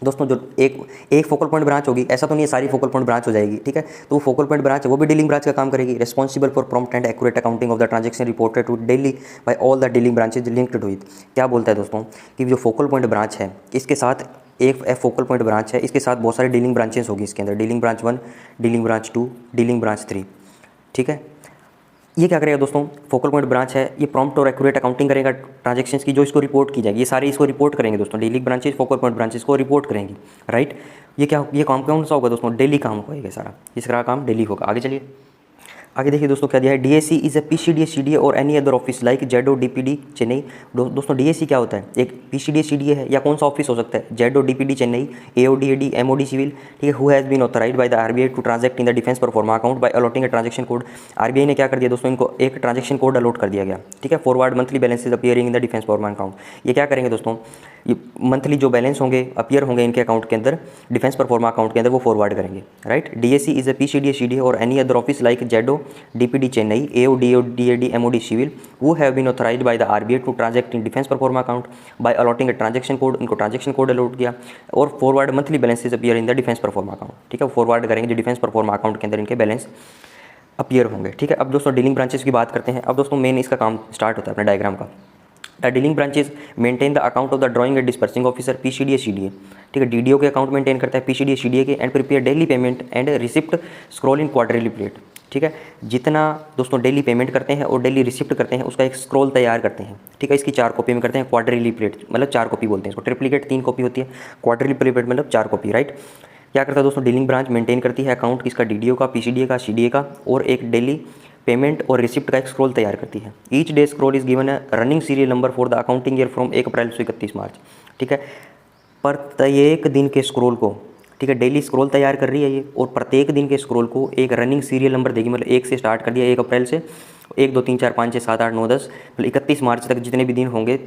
दोस्तों जो एक फोकल पॉइंट ब्रांच होगी, ऐसा तो नहीं है सारी फोकल पॉइंट ब्रांच हो जाएगी। ठीक है, तो वो फोकल पॉइंट ब्रांच है वो भी डीलिंग ब्रांच का काम करेगी। Responsible for prompt and accurate accounting of the transaction reported to daily by all the dealing branches linked to it. क्या बोलता है दोस्तों कि जो फोकल पॉइंट ब्रांच है इसके साथ एक फोकल पॉइंट ब्रांच है, इसके साथ बहुत सारी डीलिंग ब्रांचेस होगी इसके अंदर, dealing branch 1, dealing branch 2, dealing branch 3। ठीक है, ये क्या करेगा दोस्तों? फोकल पॉइंट ब्रांच है, ये प्रॉम्प्ट और एक्यूरेट अकाउंटिंग करेगा ट्रांजैक्शंस की जो इसको रिपोर्ट की जाएगी। ये सारे इसको रिपोर्ट करेंगे दोस्तों, dealing branches focal point branches को रिपोर्ट करेंगी, राइट। ये क्या, ये काम कौन सा होगा दोस्तों? डेली काम होगा सारा, इसका काम डेली होगा। आगे चलिए, आगे देखिए दोस्तों क्या दिया है, DAC is a PCDA CDA or any other office like ZO DPD Chennai. दोस्तों डीएसी क्या होता है? एक पीसीडीए सीडीए है या कौन सा ऑफिस हो सकता है? ZO DPD Chennai, AODAD MOD civil. ठीक है, who has been authorised by the RBI to transact in the defence proforma account by allotting a transaction code. RBI ने क्या कर दिया दोस्तों, इनको एक ट्रांजैक्शन कोड अलॉट कर दिया गया। ठीक है, forward monthly balances appearing in the defence proforma account. ये क्या करेंगे दोस्तों, ये मंथली जो बैलेंस होंगे अपीयर होंगे इनके अकाउंट के अंदर, डिफेंस प्रोफॉर्मा अकाउंट के अंदर, वो फॉरवर्ड करेंगे, right. DAC is a PCDA CDA or any other office like ZO DPD Chennai, AODAD MOD civil who have been authorized by the RBI to transact in defense performa account by allotting a transaction code। इनको transaction code allot किया और forward monthly balances appear in the defence pro forma account. ठीक है, forward करेंगे जो defence pro forma account के अंदर इनके बैलेंस अपीयर होंगे। ठीक है, अब दोस्तों डीलिंग ब्रांचेस की बात करते हैं। अब दोस्तों मेन इसका काम स्टार्ट होता है अपने डायग्राम का। The dealing branches maintain the account of the drawing and dispersing officer PCDA CDA. ठीक है, डीडीओ के अकाउंट मेंटेन करता है, पीसीडीए सीडीए के, and prepare daily payment and receipt scroll in quarterly plate. ठीक है। जितना दोस्तों डेली पेमेंट करते हैं और डेली रिसिप्ट करते हैं उसका एक स्क्रॉल तैयार करते हैं, ठीक है। इसकी 4 कॉपी में करते हैं, क्वाड्रिली प्लेट मतलब 4 कॉपी बोलते हैं इसको, ट्रिप्लिकेट 3 कॉपी होती है, क्वाड्रिली प्लेट मतलब 4 कॉपी, राइट। क्या करता है दोस्तों, डीलिंग ब्रांच मेंटेन करती है अकाउंट किसका, डीडीओ का, पीसीडीए का, सीडीए का, और एक डेली पेमेंट और रिसिप्ट का एक स्क्रॉल तैयार करती है। Each day scroll is given है running serial number for the accounting year from 1 अप्रैल से 31 मार्च, ठीक है। प्रत्येक दिन के स्क्रॉल को, ठीक है, डेली स्क्रॉल तैयार कर रही है ये, और प्रत्येक दिन के स्क्रॉल को एक रनिंग सीरियल नंबर देगी, मतलब 1 से स्टार्ट कर दिया 1 अप्रैल से, 1 2 3 4 5 6 7 8 9 10 मतलब 31 मार्च तक जितने भी दिन होंगे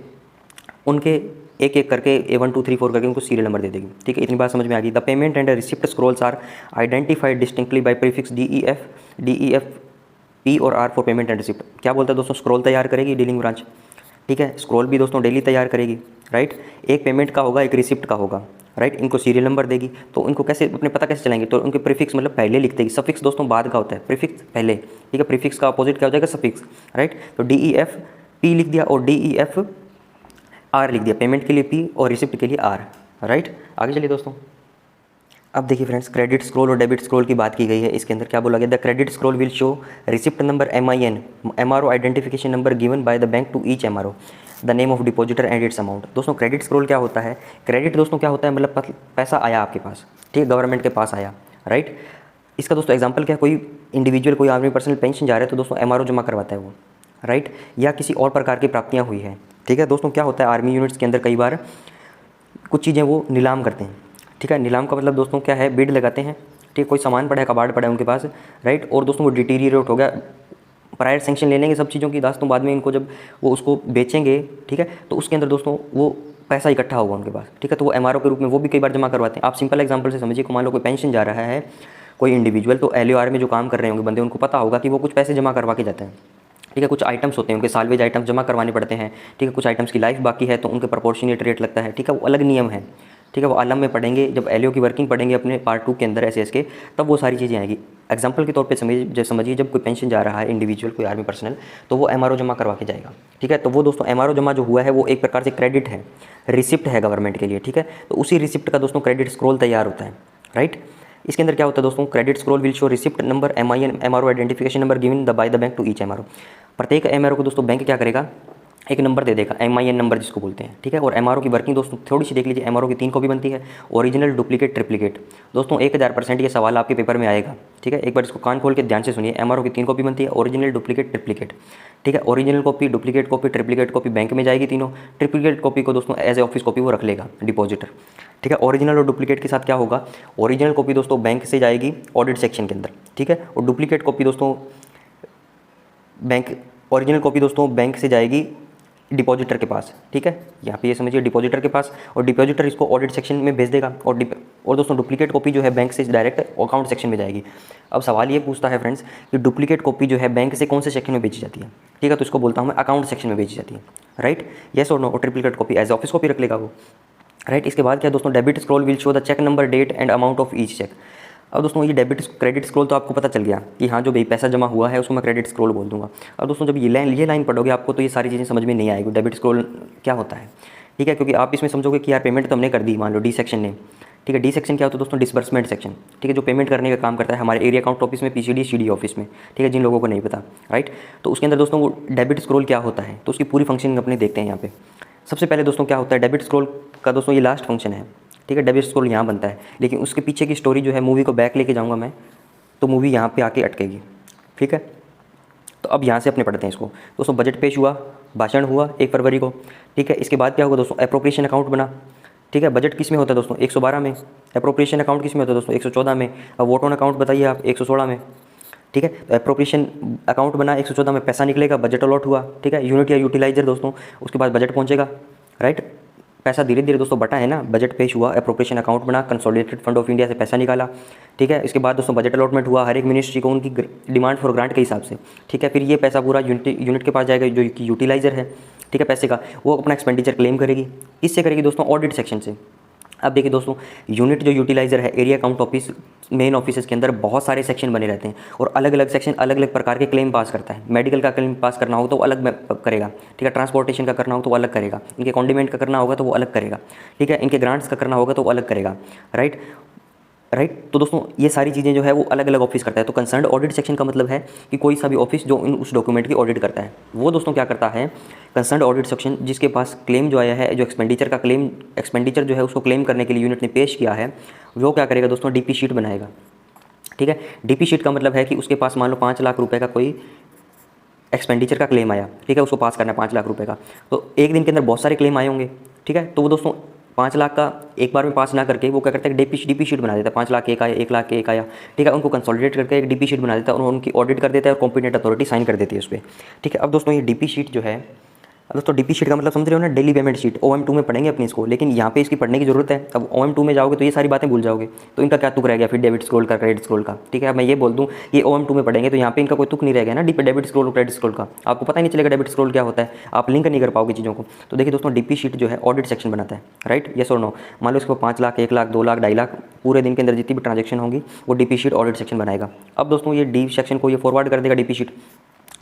उनके एक एक करके A1 2 3 4 करके उनको सीरियल नंबर दे देगी, ठीक है। इतनी बात समझ में आ गई। The payment and receipt scrolls are identified distinctly by prefix DEF P और R for payment and receipt. क्या बोलता है दोस्तों, स्क्रॉल तैयार करेगी डीलिंग ब्रांच, ठीक है। स्क्रॉल भी दोस्तों डेली तैयार करेगी, राइट। एक पेमेंट का होगा, एक रिसिप्ट का होगा, राइट। इनको सीरियल नंबर देगी, तो इनको कैसे अपने पता कैसे चलाएंगे, तो उनके प्रीफिक्स मतलब पहले लिख देगी, सफिक्स दोस्तों बाद का होता है, प्रीफिक्स पहले, ठीक है। प्रीफिक्स का अपोजिट क्या हो जाएगा, सफिक्स, राइट। तो DEF P लिख दिया और DEF R लिख दिया, पेमेंट के लिए P और रिसिप्ट के लिए R, राइट। आगे चलिए दोस्तों। अब देखिए फ्रेंड्स, क्रेडिट स्क्रॉल और डेबिट स्क्रॉल की बात की गई है। इसके अंदर क्या बोला गया, the credit scroll will show receipt number MIN MRO identification number given by the bank to each MRO, the name of depositor and its amount. दोस्तों क्रेडिट स्क्रॉल क्या होता है, क्रेडिट दोस्तों क्या होता है, मतलब पैसा आया आपके पास, ठीक है, गवर्नमेंट के पास आया, राइट। इसका दोस्तों एग्जाम्पल क्या है, कोई इंडिविजुअल कोई आर्मी पर्सनल पेंशन जा रहा है तो दोस्तों MRO जमा करवाता है वो, राइट। या किसी और प्रकार की प्राप्तियाँ हुई है, ठीक है। दोस्तों क्या होता है, आर्मी यूनिट्स के अंदर कई बार कुछ चीज़ें वो नीलाम करते हैं, ठीक है। नीलाम का मतलब दोस्तों क्या है, बिड लगाते हैं, ठीक है। कोई सामान पड़ा है, कबाड़ पड़ा है उनके पास, राइट, और दोस्तों वो डिटीरिएट हो गया, प्रायर सेंक्शन ले लेंगे सब चीज़ों की दोस्तों, बाद में इनको जब वो उसको बेचेंगे, ठीक है, तो उसके अंदर दोस्तों वो पैसा इकट्ठा होगा उनके पास, ठीक है। तो वो MRO के रूप में वो भी कई बार जमा करवाते हैं। आप सिंपल एग्जांपल से समझिए, मान लो कोई पेंशन जा रहा है कोई इंडिविजुअल, तो LOR में जो काम कर रहे होंगे बंदे, उनको पता होगा कि वो कुछ पैसे जमा करवा के जाते हैं, ठीक है। कुछ आइटम्स होते हैं उनके, सालवेज आइटम्स जमा करवाने पड़ते हैं, ठीक है। कुछ आइटम्स की लाइफ बाकी है तो उनके प्रोपोर्शनेट रेट लगता है, ठीक है। वो अलग नियम है, ठीक है। वो आलम में पढ़ेंगे, जब LO की वर्किंग पढ़ेंगे अपने पार्ट 2 के अंदर SS के, तब वो सारी चीज़ें आएगी। एग्जांपल के तौर पे समझिए जब कोई पेंशन जा रहा है इंडिविजुअल, कोई आर्मी पर्सनल, तो वो MRO जमा करवा के जाएगा, ठीक है। तो वो दोस्तों MRO जमा जो हुआ है वो एक प्रकार से क्रेडिट है, रिसिप्ट है गवर्नमेंट के लिए, ठीक है। तो उसी रिसिप्ट का दोस्तों क्रेडिट स्क्रॉल तैयार होता है, राइट। इसके अंदर क्या होता है दोस्तों, credit scroll will show receipt number MIN MRO identification number given by the bank to each MRO। प्रत्येक MRO को दोस्तों बैंक क्या करेगा, एक नंबर दे देगा, MIN नंबर जिसको बोलते हैं, ठीक है। और MRO की वर्किंग दोस्तों थोड़ी सी देख लीजिए, MRO की 3 कॉपी बनती है, ओरिजिनल, डुप्लीकेट, ट्रिप्लीकेट। दोस्तों 1000% ये सवाल आपके पेपर में आएगा, ठीक है। एक बार इसको कान खोल के ध्यान से सुनिए। MRO की 3 कॉपी बनती है, ओरिजिनल, डुप्लीकेट, ट्रिप्लीकेट, ठीक है। Original copy, duplicate copy, triplicate copy bank में जाएगी तीनों। ट्रिप्लीकेट कॉपी को दोस्तों एज ए ऑफिस कॉपी वो रख लेगा डिपॉजिटर, ठीक है। ओरिजिनल और डुप्लीकेट के साथ क्या होगा, ओरिजिनल कॉपी दोस्तों बैंक से जाएगी ऑडिट सेक्शन के अंदर, ठीक है। और डुप्लीकेट कॉपी दोस्तों ओरिजिनल कॉपी दोस्तों बैंक से जाएगी डिपॉजिटर के पास, ठीक है। यहाँ पे ये समझिए डिपॉजिटर के पास, और डिपॉजिटर इसको ऑडिट सेक्शन में भेज देगा, और दोस्तों डुप्लीकेट कॉपी जो है बैंक से डायरेक्ट अकाउंट सेक्शन में जाएगी। अब सवाल ये पूछता है फ्रेंड्स कि डुप्लीकेट कॉपी जो है बैंक से कौन से सेक्शन में बेची जाती है, ठीक है। तो इसको बोलता हूँ मैं अकाउंट सेक्शन में बेची जाती है, राइट। येस और नो। और triplicate copy as office copy रख लेगा वो, राइट। इसके बाद क्या दोस्तों, debit scroll will show the cheque number, date and amount of each cheque. अब दोस्तों ये क्रेडिट स्क्रॉल तो आपको पता चल गया कि हाँ जो भाई पैसा जमा हुआ है उसको मैं क्रेडिट स्क्रॉल बोल दूंगा। अब दोस्तों जब ये लाइन पढ़ोगे आपको तो ये सारी चीज़ें समझ में नहीं आएगी, डेबिट स्क्रॉल क्या होता है, ठीक है। क्योंकि आप इसमें समझोगे कि यार पेमेंट तो हमने कर दी, मान लो D सेक्शन ने, ठीक है। D सेक्शन क्या होता है दोस्तों, डिसबर्समेंट सेक्शन, ठीक है, जो पेमेंट करने का काम करता है हमारे एरिया अकाउंट ऑफिस में, PCD CD ऑफिस में, ठीक है, जिन लोगों को नहीं पता, राइट। तो उसके अंदर दोस्तों वो डेबिट स्क्रॉल क्या होता है, तो उसकी पूरी फंक्शनिंग अपने देखते हैं यहाँ पे। सबसे पहले दोस्तों क्या होता है, डेबिट स्क्रॉल का दोस्तों ये लास्ट फंक्शन है, ठीक है। डेबिट स्क्रॉल यहाँ बनता है, लेकिन उसके पीछे की स्टोरी जो है, मूवी को बैक लेके जाऊँगा मैं तो मूवी यहाँ पे आके अटकेगी, ठीक है। तो अब यहाँ से अपने पढ़ते हैं इसको दोस्तों। बजट पेश हुआ, भाषण हुआ 1 फरवरी को, ठीक है। इसके बाद क्या होगा दोस्तों, एप्रोप्रिएशन अकाउंट बना, ठीक है। बजट किस में होता है दोस्तों, 112 में। एप्रोप्रिएशन अकाउंट किस में होता है दोस्तों, 114 में। अब वोट ऑन अकाउंट बताइए आप, 116 में, ठीक है। तो एप्रोप्रिएशन अकाउंट बना, 114 में पैसा निकलेगा, बजट अलॉट हुआ, ठीक है। यूनिट या यूटिलाइजर दोस्तों, उसके बाद बजट पहुँचेगा, राइट। पैसा धीरे धीरे दोस्तों बटा है ना, बजट पेश हुआ, एप्रोप्रिएशन अकाउंट बना, कंसोलिडेटेड फंड ऑफ इंडिया से पैसा निकाला, ठीक है। इसके बाद दोस्तों बजट अलॉटमेंट हुआ हर एक मिनिस्ट्री को उनकी डिमांड फॉर ग्रांट के हिसाब से, ठीक है। फिर ये पैसा पूरा यूनिट के पास जाएगा जो कि यूटिलाइजर है, ठीक है, पैसे का, वो अपना एक्सपेंडिचर क्लेम करेगी। इससे करेगी दोस्तों ऑडिट सेक्शन से। अब देखिए दोस्तों, यूनिट जो यूटिलाइजर है, area account office, main office के अंदर बहुत सारे सेक्शन बने रहते हैं, और अलग अलग सेक्शन अलग अलग प्रकार के क्लेम पास करता है। मेडिकल का क्लेम पास करना हो तो वो अलग करेगा, ठीक है। ट्रांसपोर्टेशन का करना हो तो वो अलग करेगा, इनके कॉन्डिमेंट का करना होगा तो वो अलग करेगा, ठीक है। इनके ग्रांट्स का करना होगा तो वो अलग करेगा, राइट। राइट। तो दोस्तों ये सारी चीज़ें जो है वो अलग अलग ऑफिस करता है। तो कंसर्न्ड ऑडिट सेक्शन का मतलब है कि कोई सा भी ऑफिस जो उस डॉक्यूमेंट की ऑडिट करता है वो दोस्तों क्या करता है, कंसर्न्ड ऑडिट सेक्शन जिसके पास क्लेम जो आया है, जो एक्सपेंडिचर का क्लेम, एक्सपेंडिचर जो है उसको क्लेम करने के लिए यूनिट ने पेश किया है, वो क्या करेगा दोस्तों, डीपी शीट बनाएगा। ठीक है, डीपी शीट का मतलब है कि उसके पास मान लो 5 लाख रुपए का कोई एक्सपेंडिचर का क्लेम आया, ठीक है, उसको पास करना है 5 लाख रुपए का। तो एक दिन के अंदर बहुत सारे क्लेम आए होंगे, ठीक है। तो वो दोस्तों 5 लाख का एक बार में पास ना करके वो क्या करता है, डीपी शीट बना देता है। 5 लाख के एक आया, 1 लाख के एक आया, ठीक है, उनको कंसोलिडेट करके एक डीपी शीट बना देता है और उनकी ऑडिट कर देता है और कॉम्पिटेंट अथॉरिटी साइन कर देती है उस पर। ठीक है, अब दोस्तों ये डीपी शीट जो है, अब दोस्तों डीपी शीट का मतलब समझ रहे हो ना, डेली पेमेंट शीट। OM2 में पढ़ेंगे अपनी इसको, लेकिन यहाँ पे इसकी पढ़ने की जरूरत है। अब OM2 में जाओगे तो ये सारी बातें भूल जाओगे, तो इनका क्या तुक रह गया फिर डेबिट स्क्रॉल का, क्रेडिट स्क्रॉल का। ठीक है, अब मैं ये बोल दूँ ये OM2 में पढ़ेंगे तो यहाँ पे इनका कोई तुक नहीं रह गया ना, डेबिट स्क्रॉल और क्रेडिट स्क्रॉल का। आपको पता ही नहीं चलेगा डेबिट स्क्रॉल क्या होता है, आप लिंक नहीं कर पाओगे चीज़ों को। तो देखिए दोस्तों डीपी शीट जो है ऑडिट सेक्शन बनाता है, राइट, यस और नो। मान लो इसको 5 लाख, 1 लाख, 2 लाख, 2.5 लाख पूरे दिन के अंदर जितनी भी ट्रांजेक्शन होगी वो डीपी शीट ऑडिट सेक्शन बनाएगा। अब दोस्तों ये डी सेक्शन को ये फॉरवर्ड कर देगा डीपी शीट।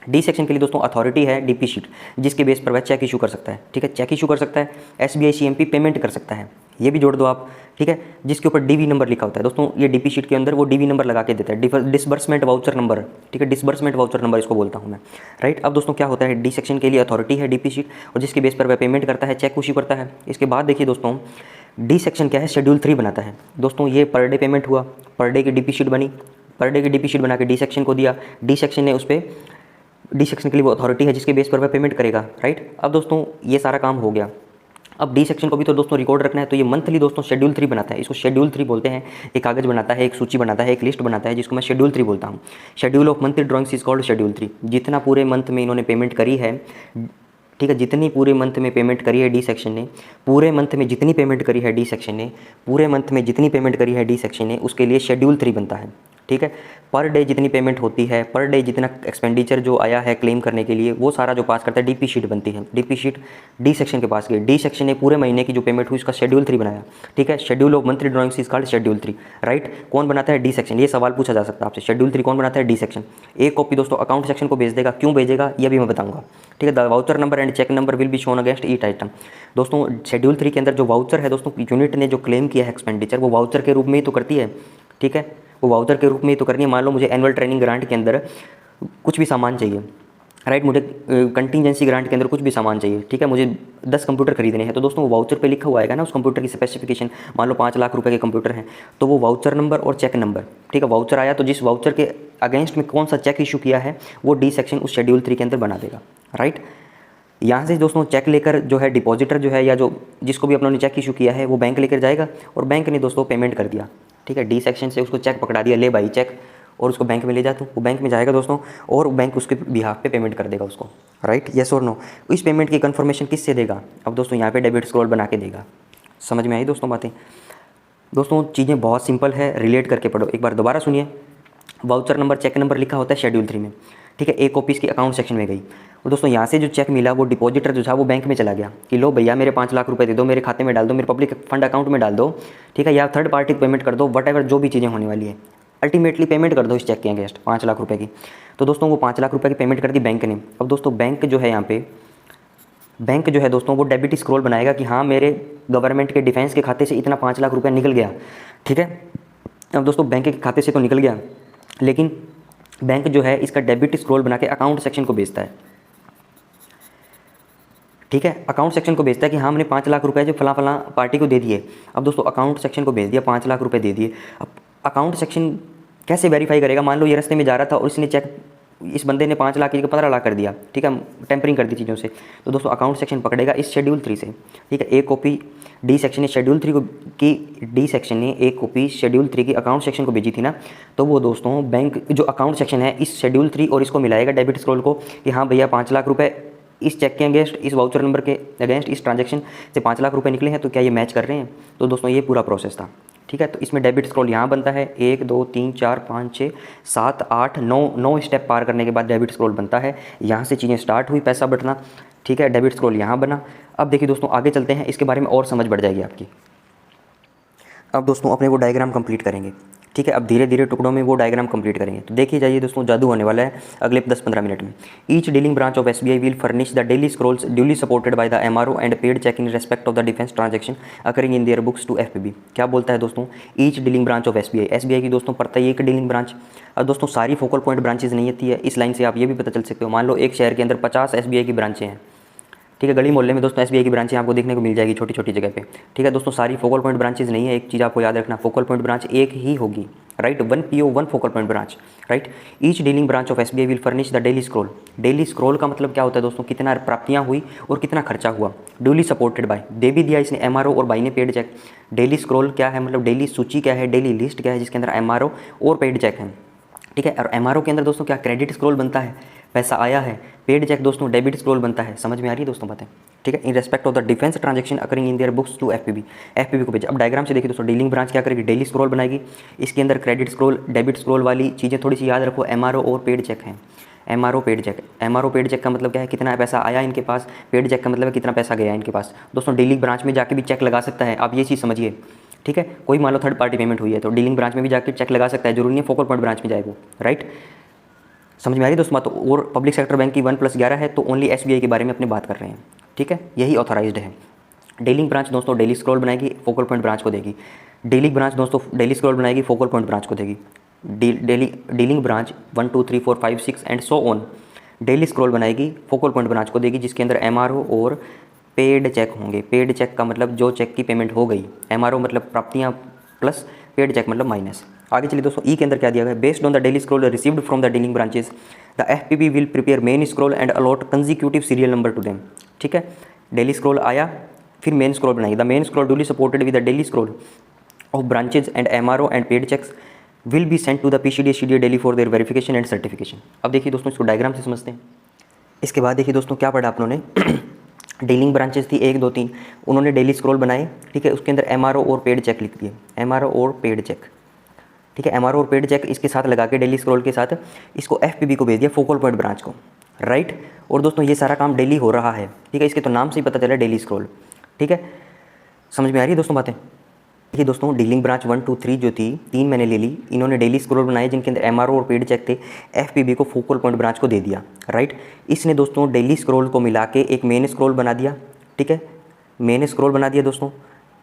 डी सेक्शन के लिए दोस्तों अथॉरिटी है डीपी शीट, जिसके बेस पर वह चेक इशू कर सकता है। ठीक है, चेक इशू कर सकता है, SBI CMP पेमेंट कर सकता है, ये भी जोड़ दो आप। ठीक है, जिसके ऊपर DV नंबर लिखा होता है दोस्तों, ये डीपी शीट के अंदर वो DV नंबर लगा के देता है, डिसबर्समेंट वाउचर नंबर। ठीक है, डिसबर्समेंट वाउचर नंबर इसको बोलता हूँ मैं, राइट। अब दोस्तों क्या होता है, डी सेक्शन के लिए अथॉरिटी है डीपी शीट और जिसके बेस पर वह पेमेंट करता है, चेक इशू करता है। इसके बाद देखिए दोस्तों डी सेक्शन क्या है, शेड्यूल 3 बनाता है। दोस्तों ये पर डे पेमेंट हुआ, पर डे की डीपी शीट बनी, पर डे की डीपी शीट बना के डी सेक्शन को दिया, डी सेक्शन ने उस पर, डी सेक्शन के लिए वो अथॉरिटी है जिसके बेस पर वह पेमेंट करेगा, राइट। अब दोस्तों ये सारा काम हो गया। अब डी सेक्शन को भी तो दोस्तों रिकॉर्ड रखना है, तो ये मंथली दोस्तों शेड्यूल 3 बनाता है। इसको शेड्यूल 3 बोलते हैं। एक कागज बनाता है, एक सूची बनाता है, एक लिस्ट बनाता है, जिसको मैं शेड्यूल 3 बोलता हूँ। Schedule of monthly drawings is called schedule 3। जितना पूरे मंथ में इन्होंने पेमेंट करी है, ठीक है, जितनी पूरे मंथ में पेमेंट करी है डी सेक्शन ने, पूरे मंथ में जितनी पेमेंट करी है डी सेक्शन ने, पूरे मंथ में जितनी पेमेंट करी है डी सेक्शन ने, उसके लिए शेड्यूल 3 बनता है। ठीक है, पर डे जितनी पेमेंट होती है, पर डे जितना एक्सपेंडिचर जो आया है क्लेम करने के लिए, वो सारा जो पास करता है डीपी शीट बनती है। डीपी शीट डी सेक्शन के पास गई, डी सेक्शन ने पूरे महीने की जो पेमेंट हुई उसका शेड्यूल 3 बनाया। ठीक है, schedule of monthly drawings is called schedule 3, right. कौन बनाता है, डी सेक्शन। ये सवाल पूछा जा सकता है आपसे, शेड्यूल 3 कौन बनाता है, डी सेक्शन। एक कॉपी दोस्तों अकाउंट सेक्शन को भेज देगा, क्यों भेजेगा ये भी मैं बताऊंगा। ठीक है, the voucher number and cheque number will be shown against each item. दोस्तों शेड्यूल 3 के अंदर जो वाउचर है दोस्तों, यूनिट ने जो क्लेम किया है एक्सपेंडिचर, वो वाउचर के रूप में ही तो करती है। ठीक है, वो वाउचर के रूप में ही तो करनी है। मान लो मुझे एनुअल ट्रेनिंग ग्रांट के अंदर कुछ भी सामान चाहिए, राइट, मुझे कंटीजेंसी ग्रांट के अंदर कुछ भी सामान चाहिए। ठीक है, मुझे 10 कंप्यूटर खरीदने हैं, तो दोस्तों वो वाउचर पे लिखा हुआ आएगा ना उस कंप्यूटर की स्पेसिफिकेशन। मान लो 5 लाख रुपए के कंप्यूटर हैं, तो वो वाउचर नंबर और चेक नंबर, ठीक है, वाउचर आया तो जिस वाउचर के अगेंस्ट में कौन सा चेक इशू किया है वो डी सेक्शन उस शेड्यूल 3 के अंदर बना देगा, राइट। यहाँ से दोस्तों चेक लेकर जो है डिपॉजिटर जो है या जो जिसको भी अपनों चेक इशू किया है वो बैंक लेकर जाएगा और बैंक ने दोस्तों पेमेंट कर दिया। ठीक है, डी सेक्शन से उसको चेक पकड़ा दिया, ले भाई चेक, और उसको बैंक में ले जाता हूँ, वो बैंक में जाएगा दोस्तों और बैंक उसके बिहाफ पे पेमेंट कर देगा उसको, राइट, यस और नो। इस पेमेंट की कंफर्मेशन किससे देगा, अब दोस्तों यहाँ पे डेबिट स्क्रॉल बना के देगा। समझ में आई दोस्तों बातें। दोस्तों चीज़ें बहुत सिंपल है, रिलेट करके पढ़ो। एक बार दोबारा सुनिए, वाउचर नंबर चेक नंबर लिखा होता है शेड्यूल 3 में। ठीक है, एक कॉपी इसकी अकाउंट सेक्शन में गई और दोस्तों यहाँ से जो चेक मिला वो डिपॉजिटर जो था वो बैंक में चला गया कि लो भैया मेरे 5 लाख रुपए दे दो, मेरे खाते में डाल दो, मेरे पब्लिक फंड अकाउंट में डाल दो। ठीक है, या थर्ड पार्टी को पेमेंट कर दो, वट एवर जो भी चीज़ें होने वाली है, अल्टीमेटली पेमेंट कर दो इस चेक के अगेंस्ट 5 लाख रुपए की। तो दोस्तों वो 5 लाख रुपए की पेमेंट कर दी बैंक ने। अब दोस्तों बैंक जो है यहाँ पे, बैंक जो है दोस्तों वो डेबिट स्क्रॉल बनाएगा कि हाँ मेरे गवर्नमेंट के डिफेंस के खाते से इतना 5 लाख रुपया निकल गया। ठीक है, अब दोस्तों बैंक के खाते से तो निकल गया, लेकिन बैंक जो है इसका डेबिट स्क्रॉल बना के अकाउंट सेक्शन को भेजता है। ठीक है, अकाउंट सेक्शन को भेजता है कि हाँ हमने 5 लाख रुपए जो फला पार्टी को दे दिए। अब दोस्तों अकाउंट सेक्शन को भेज दिया, 5 लाख रुपए दे दिए। अब अकाउंट सेक्शन कैसे वेरीफाई करेगा, मान लो ये रास्ते में जा रहा था और इसने चेक, इस बंदे ने 5 लाख की जगह 15 लाख कर दिया। ठीक है, टेम्परिंग कर दी चीज़ों से, तो दोस्तों अकाउंट सेक्शन पकड़ेगा इस शेड्यूल 3 से। ठीक है, एक कॉपी डी सेक्शन ने शेड्यूल 3 को की, डी सेक्शन ने एक कॉपी शेड्यूल 3 की अकाउंट सेक्शन को भेजी थी ना, तो वो दोस्तों बैंक जो अकाउंट सेक्शन है इस शेड्यूल 3 और इसको मिलाएगा डेबिट स्क्रॉल को कि हाँ भैया 5 लाख रुपये इस चेक के अगेंस्ट, इस वाउचर नंबर के अगेंस्ट, इस ट्रांजैक्शन से 5 लाख रुपए निकले हैं, तो क्या ये मैच कर रहे हैं। तो दोस्तों ये पूरा प्रोसेस था। ठीक है, तो इसमें डेबिट स्क्रॉल यहाँ बनता है 1 2 3 4 5 6 7 8 9 स्टेप पार करने के बाद डेबिट स्क्रॉल बनता है। यहाँ से चीज़ें स्टार्ट हुई पैसा बटना। ठीक है, डेबिट स्क्रॉल यहाँ बना। अब देखिए दोस्तों आगे चलते हैं, इसके बारे में और समझ बढ़ जाएगी आपकी। अब दोस्तों अपने वो डायग्राम कंप्लीट करेंगे। ठीक है, अब धीरे धीरे टुकड़ों में वो डायग्राम कंप्लीट करेंगे। तो देखिए जाइए दोस्तों, जादू होने वाला है अगले 10-15 मिनट में। Each dealing branch of SBI will furnish the daily scrolls duly supported by the MRO and paid cheque in respect of the defence transaction occurring in their books to FPB. क्या बोलता है दोस्तों, each dealing branch of SBI की दोस्तों पड़ता है एक dealing branch. अब दोस्तों सारी फोकल पॉइंट ब्रांचेज नहीं होती है, इस लाइन से आप ये भी पता चल सकते हो। मान लो एक शहर के अंदर 50 एसबीआई की ब्रांचें हैं, ठीक है, गली मोहल्ले में दोस्तों एसबीआई की ब्रांचें आपको देखने को मिल जाएगी छोटी छोटी जगह पे। ठीक है दोस्तों, सारी फोकल पॉइंट ब्रांचेज नहीं है, एक चीज़ आपको याद रखना, फोकल पॉइंट ब्रांच एक ही होगी, right, 1 PO 1 focal point branch, right. Each dealing branch of SBI will furnish the daily scroll. Daily scroll का मतलब क्या होता है दोस्तों, कितना प्राप्तियाँ हुई और कितना खर्चा हुआ, ड्यूली सपोर्टेड बाय, दे भी दिया इसने एमआरओ और बाई ने पेड चेक। डेली स्क्रॉल क्या है, मतलब डेली सूची क्या है, डेली लिस्ट क्या है, जिसके अंदर एमआरओ और पेड चेक है। ठीक है, और एमआरओ के अंदर दोस्तों क्या क्रेडिट स्क्रॉल बनता है, पैसा आया है, पेड चेक दोस्तों डेबिट स्क्रॉल बनता है। समझ में आ रही है दोस्तों बातें, ठीक है। In respect of the defence transaction occurring in their books to FPB को भेजा। अब डायग्राम से देखिए दोस्तों, डीलिंग ब्रांच क्या करेगी, डेली स्क्रॉल बनाएगी, इसके अंदर क्रेडिट स्क्रॉल डेबिट स्क्रॉल वाली चीज़ें थोड़ी सी याद रखो, एमआरओ और पेड चेक हैं। एमआरओ पेड चेक का मतलब क्या है, कितना पैसा आया इनके पास, पेड चेक का मतलब है कितना पैसा गया इनके पास। दोस्तों डीलिंग ब्रांच में जाके भी चेक लगा सकता है, आप ये चीज़ समझिए, ठीक है। कोई मान लो थर्ड पार्टी पेमेंट हुई है तो डीलिंग ब्रांच में भी जाकर चेक लगा सकता है, जरूरी नहीं फोकल पॉइंट ब्रांच में जाए वो, राइट। समझ में आ रही है दोस्तों। तो और पब्लिक सेक्टर बैंक की 1+11 है, तो ओनली एसबीआई के बारे में अपनी बात कर रहे हैं, ठीक है, यही ऑथराइज्ड है। डीलिंग ब्रांच दोस्तों डेली स्क्रॉल बनाएगी, फोकल पॉइंट ब्रांच को देगी। डीलिंग ब्रांच दोस्तों डेली स्क्रॉल बनाएगी, फोकल पॉइंट ब्रांच को देगी। Dealing branch 1 2 3 4 5 6 and so on daily scroll बनाएगी, फोकल पॉइंट ब्रांच को देगी, जिसके अंदर एमआरओ और पेड चेक होंगे। पेड चेक का मतलब जो चेक की पेमेंट हो गई, एमआरओ मतलब प्राप्तियाँ प्लस पेड चेक मतलब माइनस। आगे चलिए दोस्तों, ई के अंदर क्या दिया गया है, based on the daily scroll received from the dealing branches the FPB will prepare main scroll and allot consecutive serial number to them. ठीक है, डेली स्क्रॉल आया, फिर मेन स्क्रॉल बनाई, the main scroll duly supported with the daily scroll of branches and MRO and paid cheques will be sent to the PCD daily for their verification and certification. अब देखिए दोस्तों, इसको diagram से समझते हैं। इसके बाद देखिए दोस्तों, क्या पढ़ा आप लोगों ने डीलिंग ब्रांचेस थी 1 2 3, उन्होंने डेली स्क्रॉल बनाए, ठीक है, उसके अंदर एमआरओ और पेड चेक लिख दिए, एमआरओ और पेड चेक, ठीक है। एमआरओ और पेड चेक इसके साथ लगा के डेली स्क्रॉल के साथ इसको एफपीबी को भेज दिया, फोकल पॉइंट ब्रांच को, राइट। और दोस्तों ये सारा काम डेली हो रहा है, ठीक है, इसके तो नाम से ही पता चला डेली स्क्रॉल, ठीक है। समझ में आ रही है दोस्तों बातें। देखिए दोस्तों, डीलिंग ब्रांच 1 2 3 जो थी, 3 मैंने ले ली, इन्होंने डेली स्क्रॉल बनाए जिनके अंदर एमआरओ और पेड चेक थे, एफपीबी को फोकल पॉइंट ब्रांच को दे दिया, राइट। इसने दोस्तों डेली स्क्रॉल को मिला के एक मेन स्क्रॉल बना दिया, ठीक है, मेन स्क्रॉल बना दिया दोस्तों,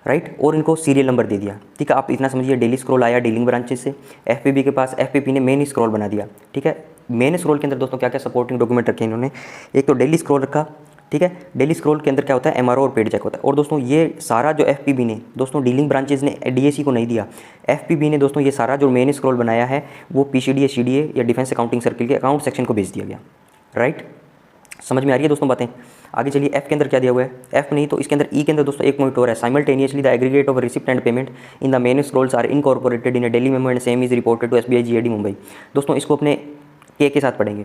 राइट, और इनको सीरियल नंबर दे दिया, ठीक है। आप इतना समझिए, डेली स्क्रॉल आया डीलिंग ब्रांचेस से एफपीबी के पास, एफपीबी ने मेन स्क्रॉल बना दिया, ठीक है। मेन स्क्रॉल के अंदर दोस्तों क्या क्या सपोर्टिंग डॉक्यूमेंट रखे इन्होंने, एक तो डेली स्क्रॉल रखा, ठीक है। डेली स्क्रॉल के अंदर क्या होता है, एमआरओ और पेड चेक होता है। और दोस्तों ये सारा जो एफपीबी ने दोस्तों डीलिंग ब्रांचेस ने डीएसी को नहीं दिया, एफपीबी ने दोस्तों ये सारा जो मेन स्क्रॉल बनाया है वो पीसीडीए सीडीए या डिफेंस अकाउंटिंग सर्किल के अकाउंट सेक्शन को भेज दिया गया, राइट। समझ में आ रही है दोस्तों बातें। आगे चलिए, एफ के अंदर क्या दिया हुआ है, एफ नहीं तो इसके अंदर ई के अंदर दोस्तों एक पॉइंट और है, simultaneously the aggregate of receipt and payment in the main scrolls are incorporated in a daily memo and same is reported to SBI GAD Mumbai. दोस्तों इसको अपने के साथ पढ़ेंगे,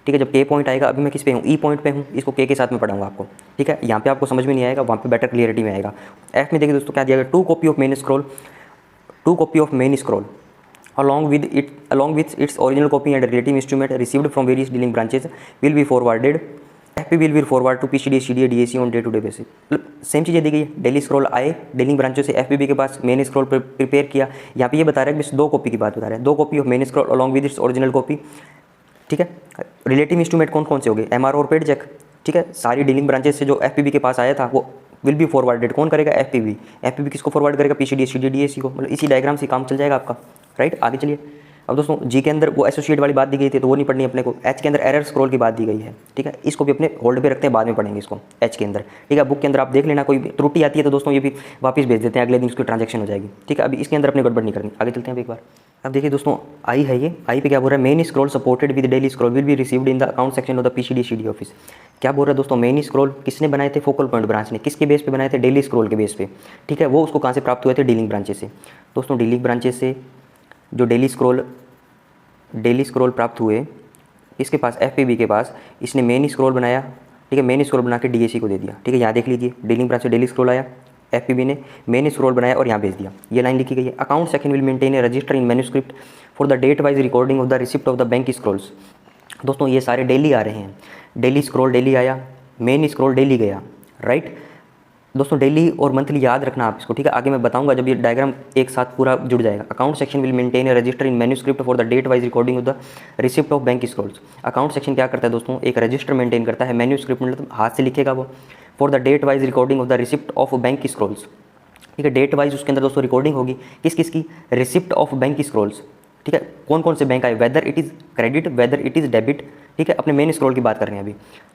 ठीक है। जब के पॉइंट आएगा, अभी मैं किस पे हूँ, ई पॉइंट पे हूँ, इसको के साथ में पढ़ाऊंगा आपको, ठीक है। यहाँ पे आपको समझ में नहीं आएगा, वहाँ पे बेटर क्लियरिटी में आएगा। एफ में देखिए दोस्तों क्या दिया गया, 2 copy of main scroll along with its original copy and relative instrument received from various dealing branches will be forwarded, FP will forward to PCD CDA DAC on day-to-day basis। Same चीज़ें दी गई है, daily scroll आए dealing ब्रांचों से एफपीबी के पास, main scroll prepare किया, यहाँ पे ये बता रहा है कि बस 2 कॉपी की बात बता रहा है, 2 copy of main scroll along with its original copy, ठीक है। रिलेटिव इंस्ट्रूमेंट कौन कौन से हो गए, एमआरओ और पेड चेक, ठीक है। सारी डीलिंग ब्रांचेस से जो एफपीबी के पास आया था वो विल बी फॉरवर्डेड, कौन करेगा, एफपीबी किसको फॉरवर्ड करेगा, पीसीडी सीडी डीएसी को। मतलब इसी डायग्राम से काम चल जाएगा आपका, राइट। आगे चलिए, अब दोस्तों जी के अंदर वो एसोसिएट वाली बात दी गई थी तो वो नहीं पढ़नी अपने को। एच के अंदर एरर स्क्रॉल की बात दी गई है, ठीक है, इसको भी अपने होल्ड पे रखते हैं, बाद में पढ़ेंगे इसको एच के अंदर, ठीक है। बुक के अंदर आप देख लेना, कोई त्रुटि आती है तो दोस्तों ये भी वापस भेज देते हैं, अगले दिन उसकी ट्रांजैक्शन हो जाएगी, ठीक है। अभी इसके अंदर अपने गड़बड़ नहीं करनी। आगे चलते हैं एक बार। अब देखिए दोस्तों, आई है ये, आई पे क्या बोल रहा है, main scroll supported with daily scroll will be received in the account section of the PCD CD office. क्या बोल रहा है दोस्तों, मेन स्क्रॉल किसने बनाए थे, फोकल पॉइंट ब्रांच ने। किसके बेस पे बनाए थे, डेली स्क्रॉल के बेस पे, ठीक है। वो उसको कहाँ से प्राप्त हुए थे, डीलिंग ब्रांचेस से। दोस्तों डीलिंग ब्रांचेस से जो डेली स्क्रॉल प्राप्त हुए, इसके पास एफपीबी के पास, इसने मेन स्क्रॉल बनाया, ठीक है, मेन स्क्रॉल बना के डीएसी को दे दिया, ठीक है। यहाँ देख लीजिए, डीलिंग ब्रांच से डेली स्क्रॉल आया, एफपीबी ने मेन स्क्रॉल बनाया और यहाँ भेज दिया, ये लाइन लिखी गई है। Account section will maintain a register in manuscript for the date wise recording of the receipt of the bank scrolls. दोस्तों ये सारे डेली आ रहे हैं, डेली स्क्रॉल डेली आया, मेन स्क्रॉल डेली गया, राइट। दोस्तों डेली और मंथली याद रखना आप इसको, ठीक है। आगे मैं बताऊंगा जब ये डायग्राम एक साथ पूरा जुड़ जाएगा। Account section will maintain a register in manuscript for the date wise recording of the receipt of bank scrolls. Account section क्या करता है दोस्तों, एक रजिस्टर मेंटेन करता है, मैन्यूस्क्रिप्ट मतलब हाथ से लिखेगा वो, for the date wise recording of the receipt of bank scrolls, ठीक है। डेट वाइज उसके अंदर दोस्तों रिकॉर्डिंग होगी किस किस की, रिसिप्ट ऑफ बैंक स्क्रॉल्स, ठीक है। कौन कौन से बैंक आए, whether it is credit whether it is debit, ठीक है। अपने मेन स्क्रॉल की बात कर रहे हैं अभी,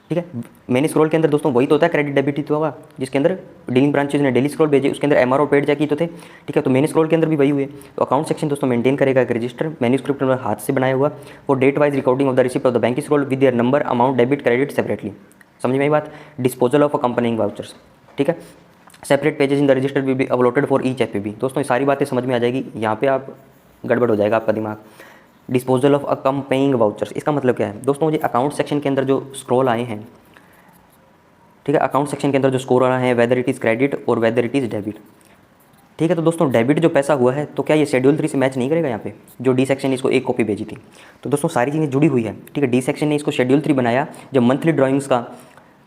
ठीक है। मेन स्क्रॉल के अंदर दोस्तों वही तो होता है, क्रेडिट डेबिट ही तो होगा, जिसके अंदर डीलिंग ब्रांचेज ने डेली स्क्रॉल भेजे, उसके अंदर एमआरओ पेड चेक ही तो थे, ठीक है। तो मेन स्क्रॉल के अंदर भी वही हुए। तो अकाउंट सेक्शन दोस्तों मेंटेन करेगा एक रजिस्टर मैन्यूस्क्रिप्ट में हाथ से बनाया हुआ, for date wise recording of the receipt of the bank scroll with their number amount debit credit separately. समझ में आई बात। डिस्पोजल ऑफ अकम्पनिंग वाउचर्स, ठीक है। Separate pages in the register will be uploaded for each FPB. दोस्तों ये सारी बातें समझ में आ जाएगी, यहाँ पे आप गड़बड़ हो जाएगा आपका दिमाग। डिस्पोजल ऑफ अकम्पेइंग वाउचर्स, इसका मतलब क्या है दोस्तों, मुझे अकाउंट सेक्शन के अंदर जो स्क्रॉल आए हैं, ठीक है, अकाउंट सेक्शन के अंदर जो स्कोर आए हैं, वेदर इट इज़ क्रेडिट और वेदर इट इज़ डेबिट, ठीक है। तो दोस्तों डेबिट जो पैसा हुआ है, तो क्या ये शेड्यूल 3 से मैच नहीं करेगा यहाँ पे, जो डी सेक्शन ने इसको एक कॉपी भेजी थी। तो दोस्तों सारी चीज़ें जुड़ी हुई है, ठीक है। डी सेक्शन ने इसको शेड्यूल 3 बनाया, जब मंथली ड्राइंग्स का,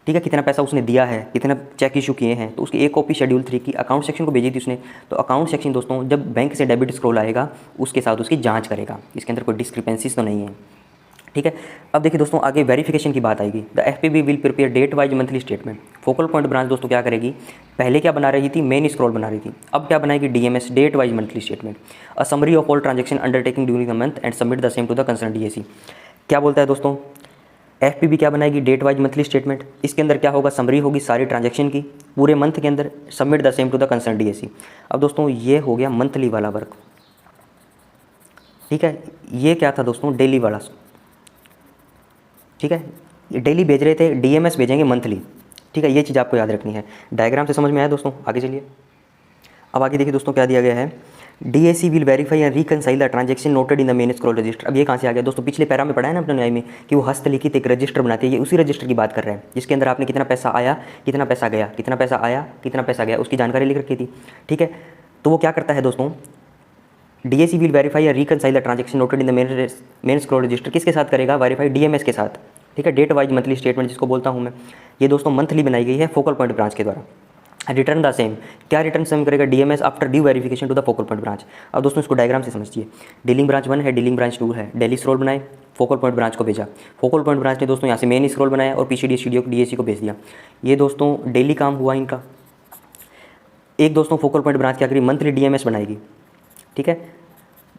ठीक है, कितना पैसा उसने दिया है, कितना चेक इशू किए हैं, तो उसकी एक कॉपी शेड्यूल 3 की अकाउंट सेक्शन को भेजी थी उसने। तो अकाउंट सेक्शन दोस्तों जब बैंक से डेबिट स्क्रॉल आएगा उसके साथ उसकी जांच करेगा, इसके अंदर कोई डिस्क्रिपेंसीज तो नहीं है, ठीक है। अब देखिए दोस्तों आगे वेरिफिकेशन की बात आएगी। The FPB will prepare date wise monthly statement. Focal point branch दोस्तों क्या करेगी, पहले क्या बना रही थी, मेन स्क्रॉल बना रही थी, अब क्या बनाएगी, DMS date wise monthly statement. A summary of all transaction undertaking during the month and submit the same to the concern DAC. क्या बोलता है दोस्तों, एफपीबी क्या बनाएगी, डेट वाइज मंथली स्टेटमेंट। इसके अंदर क्या होगा, समरी होगी सारी ट्रांजैक्शन की पूरे मंथ के अंदर, submit the same to the concern DAC. अब दोस्तों ये हो गया मंथली वाला वर्क, ठीक है। ये क्या था दोस्तों, डेली वाला, ठीक है। ये डेली भेज रहे थे, डीएमएस भेजेंगे मंथली, ठीक है। ये चीज़ आपको याद रखनी है। डायग्राम से समझ में आया दोस्तों, आगे चलिए। अब आगे देखिए दोस्तों क्या दिया गया है, DAC will verify and reconcile the transaction noted in the main scroll register. अब ये कहाँ से आ गया दोस्तों, पिछले पैरा में पढ़ा है ना अपने न्याय में कि वो हस्तलिखित एक रजिस्टर बनाती है, ये उसी रजिस्टर की बात कर रहे हैं जिसके अंदर आपने कितना पैसा आया, कितना पैसा गया, कितना पैसा आया, कितना पैसा गया, उसकी जानकारी लिख रखी थी, ठीक है। तो वो क्या करता है दोस्तों, DAC will verify and reconcile the transaction noted in the main scroll register. किसके साथ करेगा, वेरीफाई डीएमएस के साथ, ठीक है। डेट वाइज मंथली स्टेटमेंट जिसको बोलता हूँ मैं, ये दोस्तों मंथली बनाई गई है फोकल पॉइंट ब्रांच के द्वारा। रिटर्न द सेम, क्या रिटर्न सेम करेगा, DMS after due verification to the focal point branch. अब दोस्तों इसको डायग्राम से समझिए, डीलिंग ब्रांच 1 है, डीलिंग ब्रांच 2 है, डेली स्क्रॉल बनाए, फोकल पॉइंट ब्रांच को भेजा, फोकल पॉइंट ब्रांच ने दोस्तों यहाँ से मेन स्क्रॉल बनाया और पीसीडी सीडीओ को डीएसी को भेज दिया। ये दोस्तों डेली काम हुआ इनका। एक दोस्तों फोकल पॉइंट ब्रांच क्या करी, मंथली डीएमएस बनाएगी, ठीक है।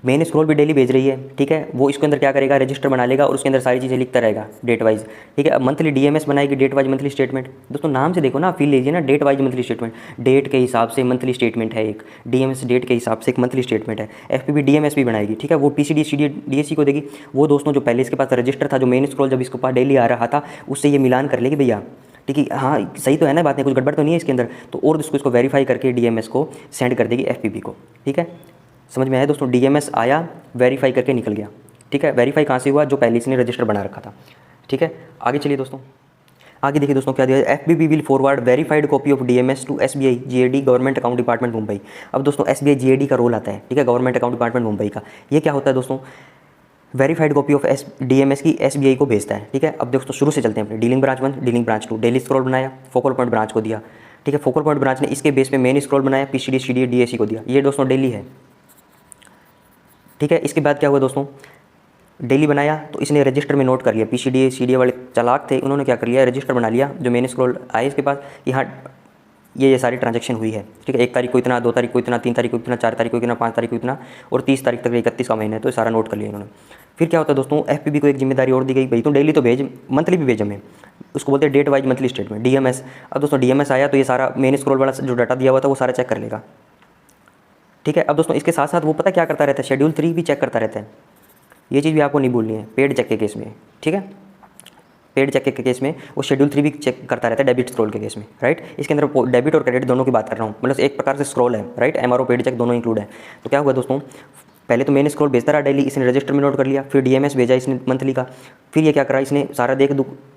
मेन स्क्रॉल भी डेली भेज रही है, ठीक है। वो इसके अंदर क्या करेगा, रजिस्टर बना लेगा और उसके अंदर सारी चीज़ें लिखता रहेगा डेट वाइज, ठीक है। अब मंथली डीएमएस बनाएगी, डेट वाइज मंथली स्टेटमेंट। दोस्तों नाम से देखो ना, फील लीजिए ना, date wise monthly statement, date के हिसाब से मंथली स्टेटमेंट है एक, डीएमएस डेट के हिसाब से एक मंथली स्टेटमेंट है। एफपीबी डीएमएस भी बनाएगी, ठीक है। वो पीसीडी सीडी डीएसी को देगी। वो दोस्तों जो पहले इसके पास रजिस्टर था, जो मेन स्क्रॉल जब इसके पास डेली आ रहा था, उससे ये मिलान कर लेगी भैया, ठीक है, हाँ सही तो है ना बात, नहीं कुछ गड़बड़ तो नहीं है इसके अंदर, तो और इसको वेरीफाई करके डीएमएस को सेंड कर देगी एफपीबी को, ठीक है। समझ में आया दोस्तों, डीएमएस आया, वेरीफाई करके निकल गया, ठीक है। वेरीफाई कहाँ से हुआ, जो पहले इसने रजिस्टर बना रखा था, ठीक है। आगे चलिए दोस्तों, आगे देखिए दोस्तों क्या दिया है, FBB will forward verified copy of DMS to SBI GAD government account department Mumbai. अब दोस्तों एसबीआई जीएडी का रोल आता है, ठीक है, गवर्नमेंट अकाउंट डिपार्टमेंट मुंबई का। ये क्या होता है दोस्तों, वेरीफाइड कॉपी ऑफ डीएमएस की एसबीआई को भेजता है, ठीक है। अब दोस्तों शुरू से चलते हैं अपने, dealing branch 1, dealing branch 2, daily scroll बनाया, फोकल पॉइंट ब्रांच को दिया, ठीक है। फोकल पॉइंट ब्रांच ने इसके बेस पे मेन स्क्रॉल बनाया, पीसीडी सीडी डीएसी को दिया। ये दोस्तों डेली है, ठीक है। इसके बाद क्या हुआ दोस्तों, डेली बनाया तो इसने रजिस्टर में नोट कर लिया, पीसीडी सीडी वाले चालाक थे, उन्होंने क्या कर लिया, रजिस्टर बना लिया जो मेन स्क्रॉल आए इसके पास कि हाँ ये सारी ट्रांजैक्शन हुई है, ठीक है। 1 तारीख को इतना, 2 तारीख को इतना, 3 तारीख को इतना, 4 तारीख को इतना, 5 तारीख को इतना और 30 तारीख तक 31 का महीना है, तो सारा नोट कर लिया इन्होंने। फिर क्या होता है दोस्तों, एफपीबी को एक जिम्मेदारी और दी गई, भाई तुम डेली तो भेज, मंथली भी भेज हमें, उसको बोलते हैं date wise monthly statement, DMS. अब दोस्तों डीएमएस आया तो ये सारा मेन स्क्रॉल वाला जो डाटा दिया हुआ था वो सारा चेक कर लेगा, ठीक है। अब दोस्तों इसके साथ साथ वो पता क्या करता रहता है, शेड्यूल 3 भी चेक करता रहता है। ये चीज़ भी आपको नहीं भूलनी है पेड चेक के केस में, ठीक है। पेड चेक के केस में वो शेड्यूल 3 भी चेक करता रहता है डेबिट स्क्रॉल के केस में, राइट। इसके अंदर डेबिट और क्रेडिट दोनों की बात कर रहा हूँ, मतलब एक प्रकार से स्क्रॉल है, राइट। एमआरओ पेड चेक दोनों इंक्लूड है। तो क्या हुआ दोस्तों, पहले तो मैंने स्क्रॉल भेजता रहा डेली, इसने रजिस्टर में नोट कर लिया, फिर डीएमएस भेजा इसने मंथली का, फिर ये क्या करा, इसने सारा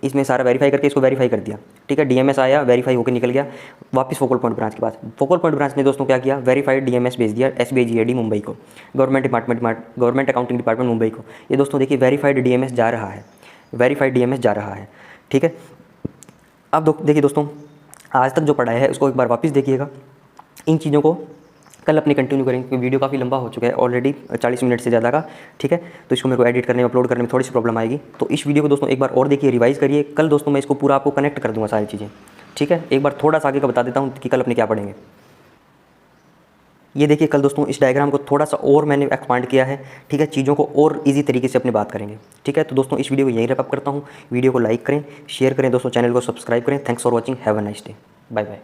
इसमें सारा वेरीफाई करके इसको वेरीफाई कर दिया, ठीक है। डीएमएस आया, वेरीफाई होकर निकल गया वापस फोकल पॉइंट ब्रांच के पास। फोकल पॉइंट ब्रांच ने दोस्तों क्या किया, वेरीफाइड डीएमएस भेज दिया एसबीआई जीएडी मुंबई को, गवर्नमेंट अकाउंटिंग डिपार्टमेंट मुंबई को। ये दोस्तों देखिए वेरीफाइड डीएमएस जा रहा है, वेरीफाइड डीएमएस जा रहा है, ठीक है। अब देखिए दोस्तों आज तक जो पढ़ाया है उसको एक बार वापस देखिएगा। इन चीज़ों को कल अपने कंटिन्यू करेंगे क्योंकि वीडियो काफ़ी लंबा हो चुका है ऑलरेडी 40 मिनट से ज़्यादा का, ठीक है। तो इसको मेरे को एडिट करने में, अपलोड करने में थोड़ी सी प्रॉब्लम आएगी। तो इस वीडियो को दोस्तों एक बार और देखिए, रिवाइज करिए। कल दोस्तों मैं इसको पूरा आपको कनेक्ट कर दूँगा सारी चीज़ें, ठीक है। एक बार थोड़ा सा आगे का बता देता हूँ कि कल अपने क्या पढ़ेंगे। ये देखिए कल दोस्तों इस डायग्राम को थोड़ा सा और मैंने एक्सपांड किया है, ठीक है। चीज़ों को और इजी तरीके से अपनी बात करेंगे, ठीक है। तो दोस्तों इस वीडियो को यहीं रैप अप करता हूँ। वीडियो को लाइक करें, शेयर करें दोस्तों, चैनल को सब्सक्राइब करें। Thanks for watching, have a nice day, bye bye.